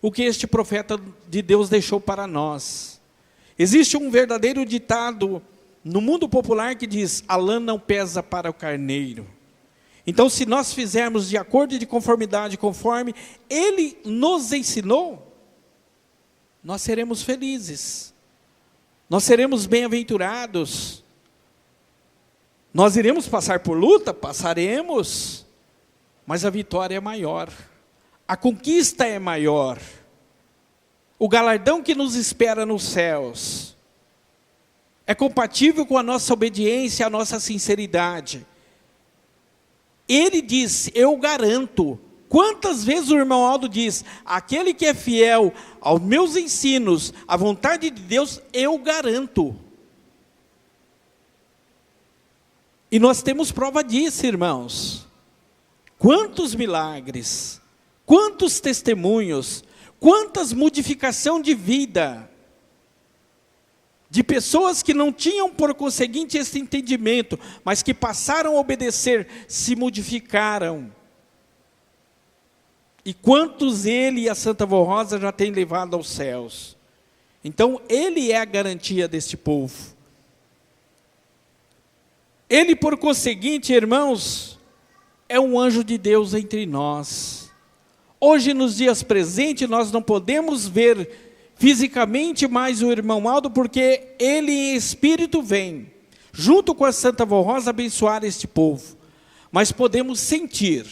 o que este profeta de Deus deixou para nós. Existe um verdadeiro ditado no mundo popular que diz: a lã não pesa para o carneiro. Então, se nós fizermos de acordo e de conformidade, conforme Ele nos ensinou, nós seremos felizes, nós seremos bem-aventurados. Nós iremos passar por luta? Passaremos, mas a vitória é maior, a conquista é maior. O galardão que nos espera nos céus é compatível com a nossa obediência, a nossa sinceridade. Ele diz: eu garanto. Quantas vezes o irmão Aldo diz: aquele que é fiel aos meus ensinos, à vontade de Deus, eu garanto. E nós temos prova disso, irmãos. Quantos milagres, quantos testemunhos, quantas modificação de vida, de pessoas que não tinham por conseguinte esse entendimento, mas que passaram a obedecer, se modificaram. E quantos ele e a Santa Vó Rosa já têm levado aos céus. Então, ele é a garantia deste povo. Ele, por conseguinte, irmãos, é um anjo de Deus entre nós. Hoje, nos dias presentes, nós não podemos ver fisicamente mais o irmão Aldo, porque ele em espírito vem, junto com a Santa Vó Rosa, abençoar este povo. Mas podemos sentir,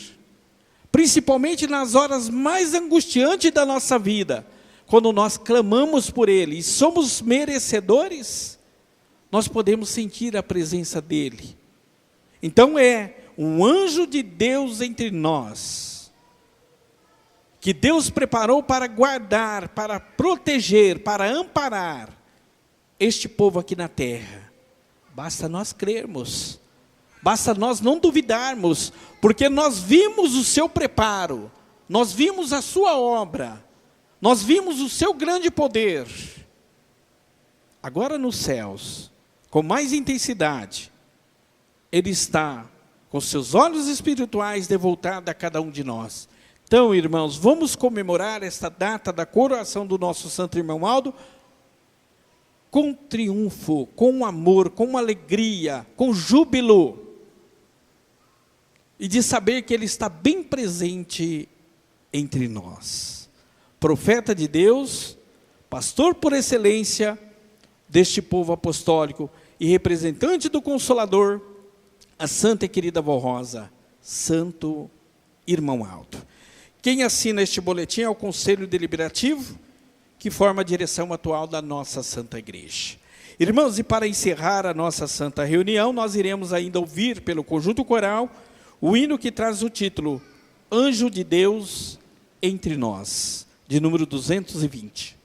principalmente nas horas mais angustiantes da nossa vida, quando nós clamamos por Ele e somos merecedores, nós podemos sentir a presença dEle. Então é um anjo de Deus entre nós, que Deus preparou para guardar, para proteger, para amparar este povo aqui na terra. Basta nós crermos, basta nós não duvidarmos, porque nós vimos o seu preparo, nós vimos a sua obra, nós vimos o seu grande poder. Agora nos céus, com mais intensidade, Ele está com seus olhos espirituais devoltados a cada um de nós. Então, irmãos, vamos comemorar esta data da coroação do nosso santo irmão Aldo, com triunfo, com amor, com alegria, com júbilo, e de saber que Ele está bem presente entre nós. Profeta de Deus, pastor por excelência deste povo apostólico e representante do Consolador, a santa e querida avó Rosa, santo irmão Aldo. Quem assina este boletim é o Conselho Deliberativo, que forma a direção atual da nossa Santa Igreja. Irmãos, e para encerrar a nossa santa reunião, nós iremos ainda ouvir pelo conjunto coral o hino que traz o título Anjo de Deus entre nós, de número 220.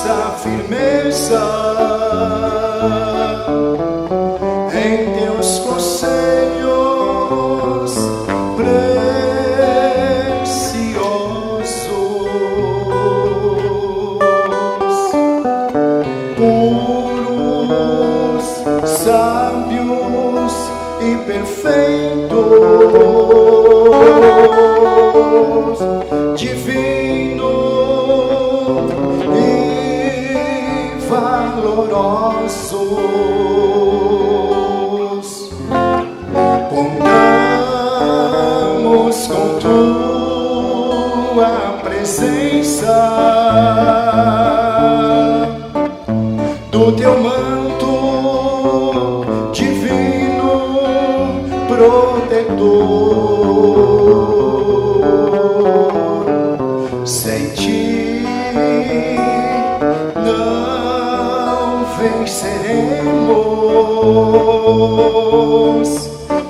nossa firmeza em teus conselhos preciosos, puros, sábios e perfeitos, divino e valorosos. Contamos com tua presença, do teu manto divino protetor. Sem ti não venceremos,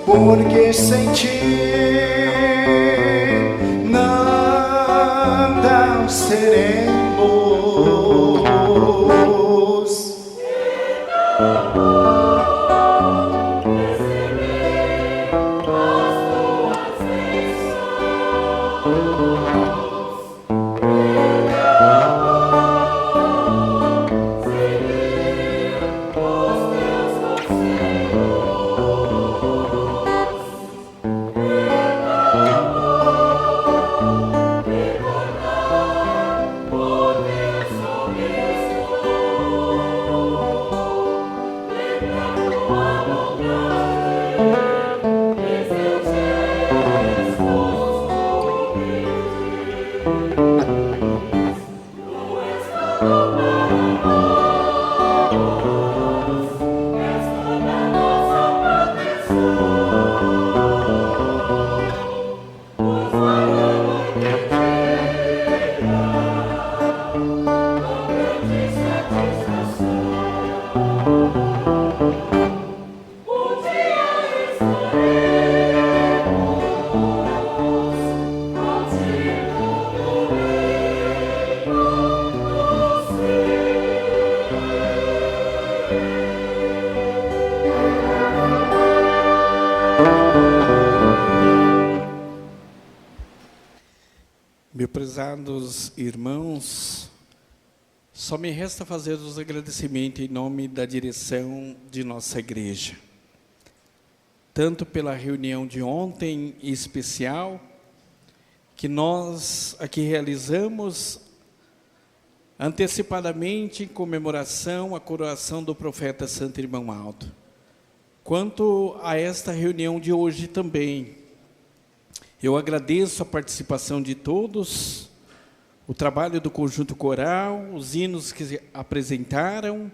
porque sem ti nada seremos. Meus prezados irmãos, só me resta fazer os agradecimentos em nome da direção de nossa igreja. Tanto pela reunião de ontem em especial, que nós aqui realizamos antecipadamente em comemoração à coroação do profeta Santo Irmão Aldo. Quanto a esta reunião de hoje também, eu agradeço a participação de todos, o trabalho do conjunto coral, os hinos que se apresentaram,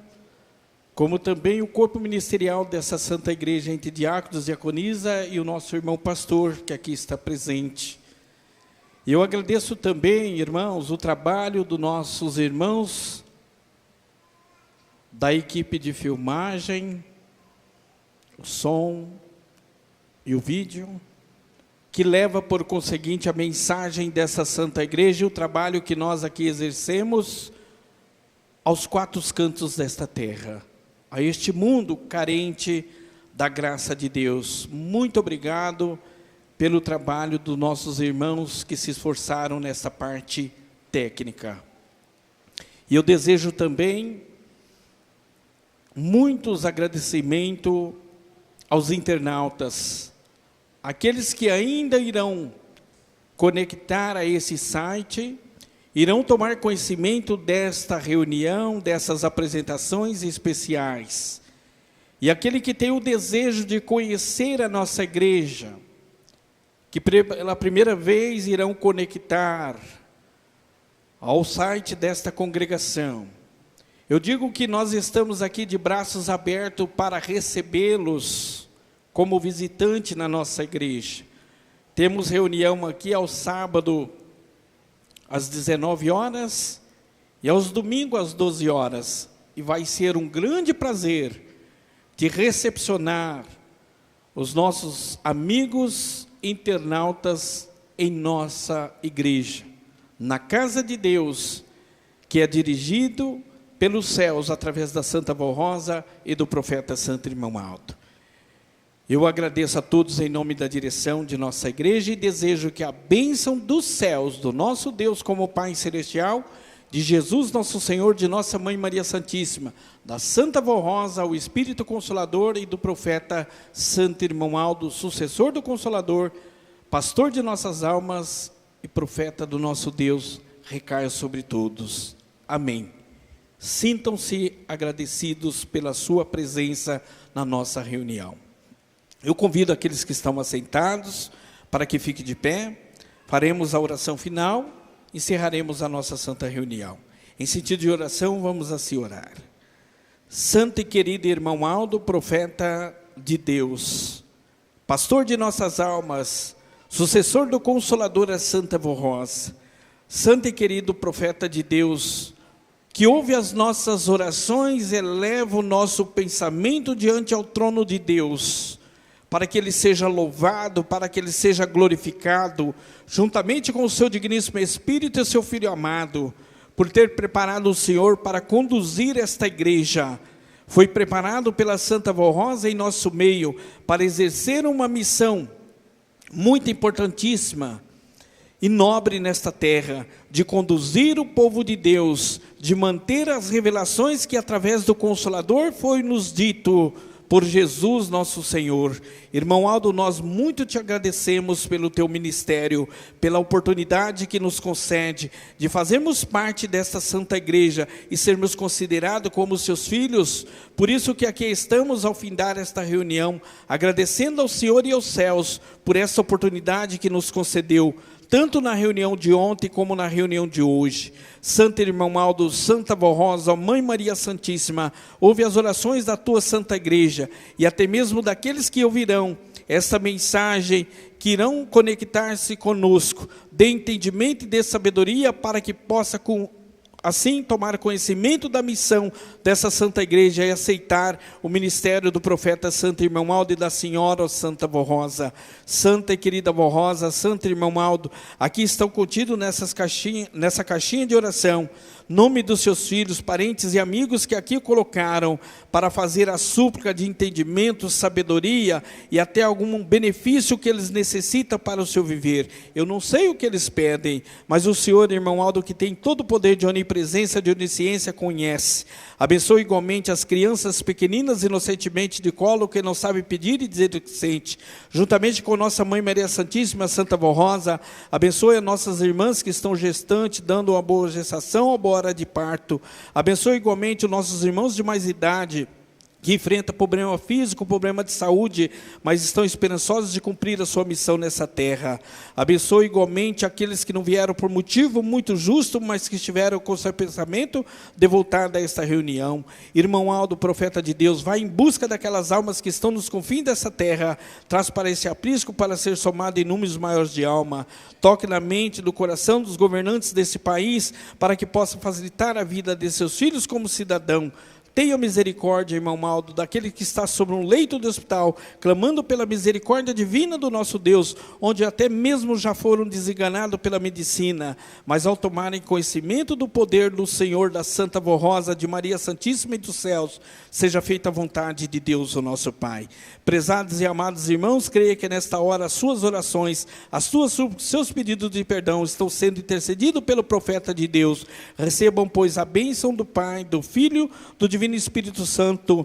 como também o corpo ministerial dessa Santa Igreja, entre diáconos, diaconisa e o nosso irmão pastor, que aqui está presente. Eu agradeço também, irmãos, o trabalho dos nossos irmãos da equipe de filmagem, o som e o vídeo, que leva por conseguinte a mensagem dessa Santa Igreja e o trabalho que nós aqui exercemos aos quatro cantos desta terra, a este mundo carente da graça de Deus. Muito obrigado pelo trabalho dos nossos irmãos que se esforçaram nessa parte técnica. E eu desejo também muitos agradecimentos aos internautas, aqueles que ainda irão conectar a esse site, irão tomar conhecimento desta reunião, dessas apresentações especiais. E aquele que tem o desejo de conhecer a nossa igreja, que pela primeira vez irão conectar ao site desta congregação. Eu digo que nós estamos aqui de braços abertos para recebê-los como visitante na nossa igreja. Temos reunião aqui ao sábado às 19 horas e aos domingos às 12 horas. E vai ser um grande prazer de recepcionar os nossos amigos internautas em nossa igreja, na casa de Deus, que é dirigido pelos céus através da Santa Vó Rosa e do profeta Santo Irmão Aldo. Eu agradeço a todos em nome da direção de nossa igreja e desejo que a bênção dos céus, do nosso Deus como Pai Celestial, de Jesus nosso Senhor, de nossa Mãe Maria Santíssima, da Santa Vó Rosa, o Espírito Consolador e do profeta Santo Irmão Aldo, sucessor do Consolador, pastor de nossas almas e profeta do nosso Deus, recaia sobre todos. Amém. Sintam-se agradecidos pela sua presença na nossa reunião. Eu convido aqueles que estão assentados para que fiquem de pé. Faremos a oração final, encerraremos a nossa santa reunião. Em sentido de oração, vamos assim orar. Santo e querido irmão Aldo, profeta de Deus, pastor de nossas almas, sucessor do Consolador, a Santa Vó Rosa, santo e querido profeta de Deus, que ouve as nossas orações, eleva o nosso pensamento diante ao trono de Deus, para que Ele seja louvado, para que Ele seja glorificado, juntamente com o seu digníssimo Espírito e o seu Filho amado, por ter preparado o Senhor para conduzir esta igreja. Foi preparado pela Santa Vó Rosa em nosso meio, para exercer uma missão muito importantíssima e nobre nesta terra, de conduzir o povo de Deus, de manter as revelações que através do Consolador foi nos dito por Jesus nosso Senhor. Irmão Aldo, nós muito te agradecemos pelo teu ministério, pela oportunidade que nos concede de fazermos parte desta santa igreja e sermos considerados como seus filhos. Por isso que aqui estamos ao findar esta reunião, agradecendo ao Senhor e aos céus por essa oportunidade que nos concedeu, tanto na reunião de ontem como na reunião de hoje. Santo Irmão Aldo, Santa Vó Rosa, Mãe Maria Santíssima, ouve as orações da tua santa igreja e até mesmo daqueles que ouvirão esta mensagem, que irão conectar-se conosco. Dê entendimento e dê sabedoria para que possa assim tomar conhecimento da missão dessa santa igreja e aceitar o ministério do profeta Santo Irmão Aldo e da senhora Santa Vó Rosa. Santa e querida Vó Rosa, Santo Irmão Aldo, aqui estão contidos nessa caixinha de oração, nome dos seus filhos, parentes e amigos que aqui colocaram para fazer a súplica de entendimento, sabedoria e até algum benefício que eles necessitam para o seu viver. Eu não sei o que eles pedem, mas o Senhor, Irmão Aldo, que tem todo o poder de onipresença, de onisciência, conhece. Abençoe igualmente as crianças pequeninas, inocentemente de colo, que não sabem pedir e dizer o que sente. Juntamente com nossa Mãe Maria Santíssima, Santa Vó Rosa, abençoe as nossas irmãs que estão gestantes, dando uma boa gestação ou boa hora de parto. Abençoe igualmente os nossos irmãos de mais idade, que enfrentam problema físico, problema de saúde, mas estão esperançosos de cumprir a sua missão nessa terra. Abençoe igualmente aqueles que não vieram por motivo muito justo, mas que estiveram com seu pensamento de voltar a esta reunião. Irmão Aldo, profeta de Deus, vai em busca daquelas almas que estão nos confins dessa terra, traz para esse aprisco para ser somado em números maiores de alma. Toque na mente, do coração dos governantes desse país, para que possa facilitar a vida de seus filhos como cidadão. Tenha misericórdia, irmão Aldo, daquele que está sobre um leito de hospital, clamando pela misericórdia divina do nosso Deus, onde até mesmo já foram desenganados pela medicina, mas ao tomarem conhecimento do poder do Senhor, da Santa Vó Rosa, de Maria Santíssima e dos céus, seja feita a vontade de Deus, o nosso Pai. Prezados e amados irmãos, creia que nesta hora as suas orações, seus pedidos de perdão estão sendo intercedidos pelo profeta de Deus. Recebam, pois, a bênção do Pai, do Filho, do Divino Espírito Santo,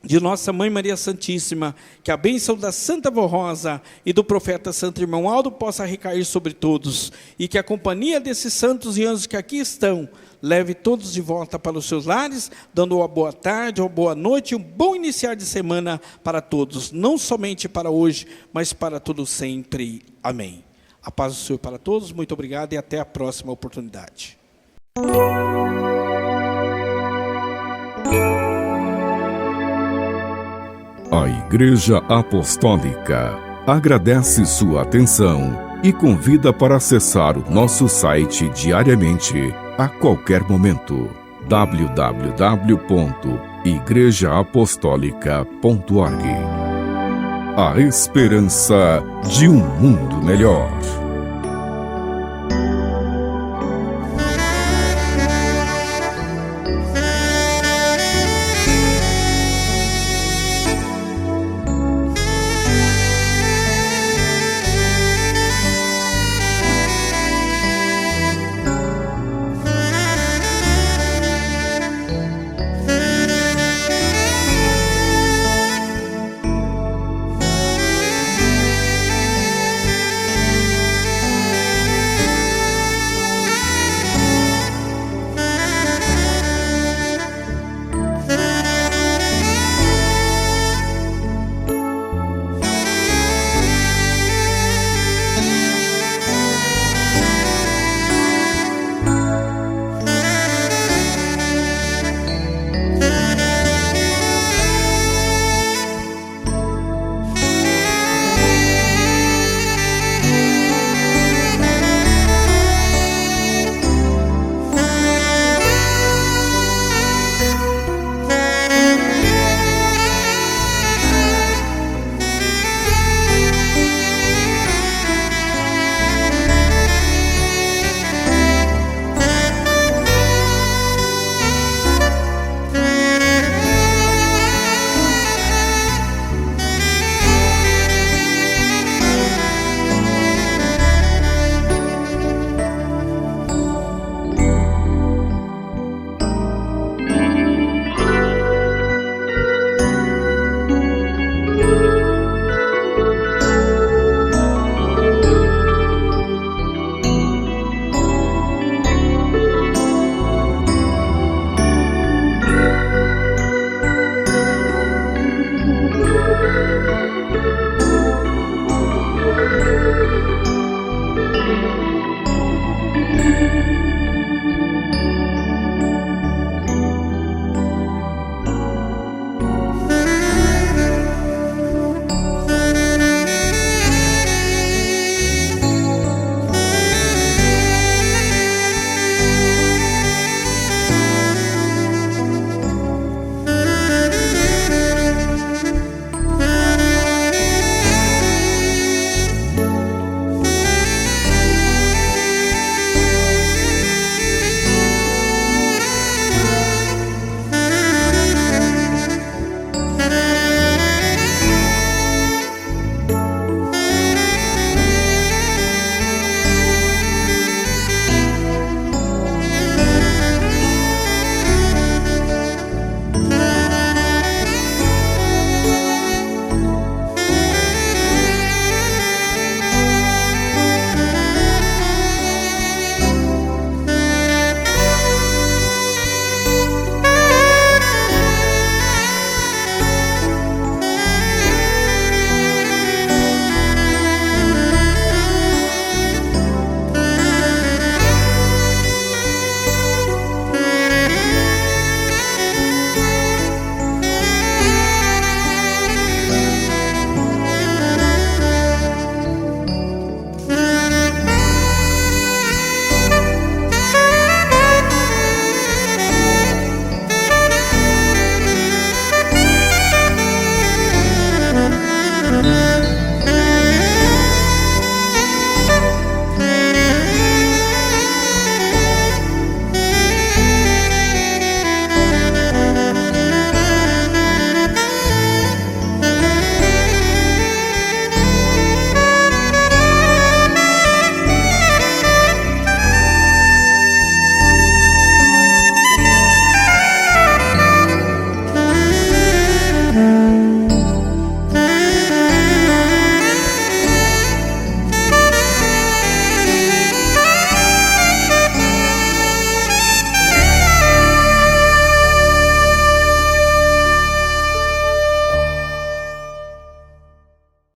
de nossa Mãe Maria Santíssima, que a bênção da Santa Vó Rosa e do profeta Santo Irmão Aldo possa recair sobre todos, e que a companhia desses santos e anjos que aqui estão, leve todos de volta para os seus lares, dando uma boa tarde, uma boa noite e um bom iniciar de semana para todos, não somente para hoje, mas para todo sempre. Amém. A paz do Senhor para todos, muito obrigado e até a próxima oportunidade. A Igreja Apostólica agradece sua atenção e convida para acessar o nosso site diariamente, a qualquer momento. www.igrejaapostólica.org. A esperança de um mundo melhor.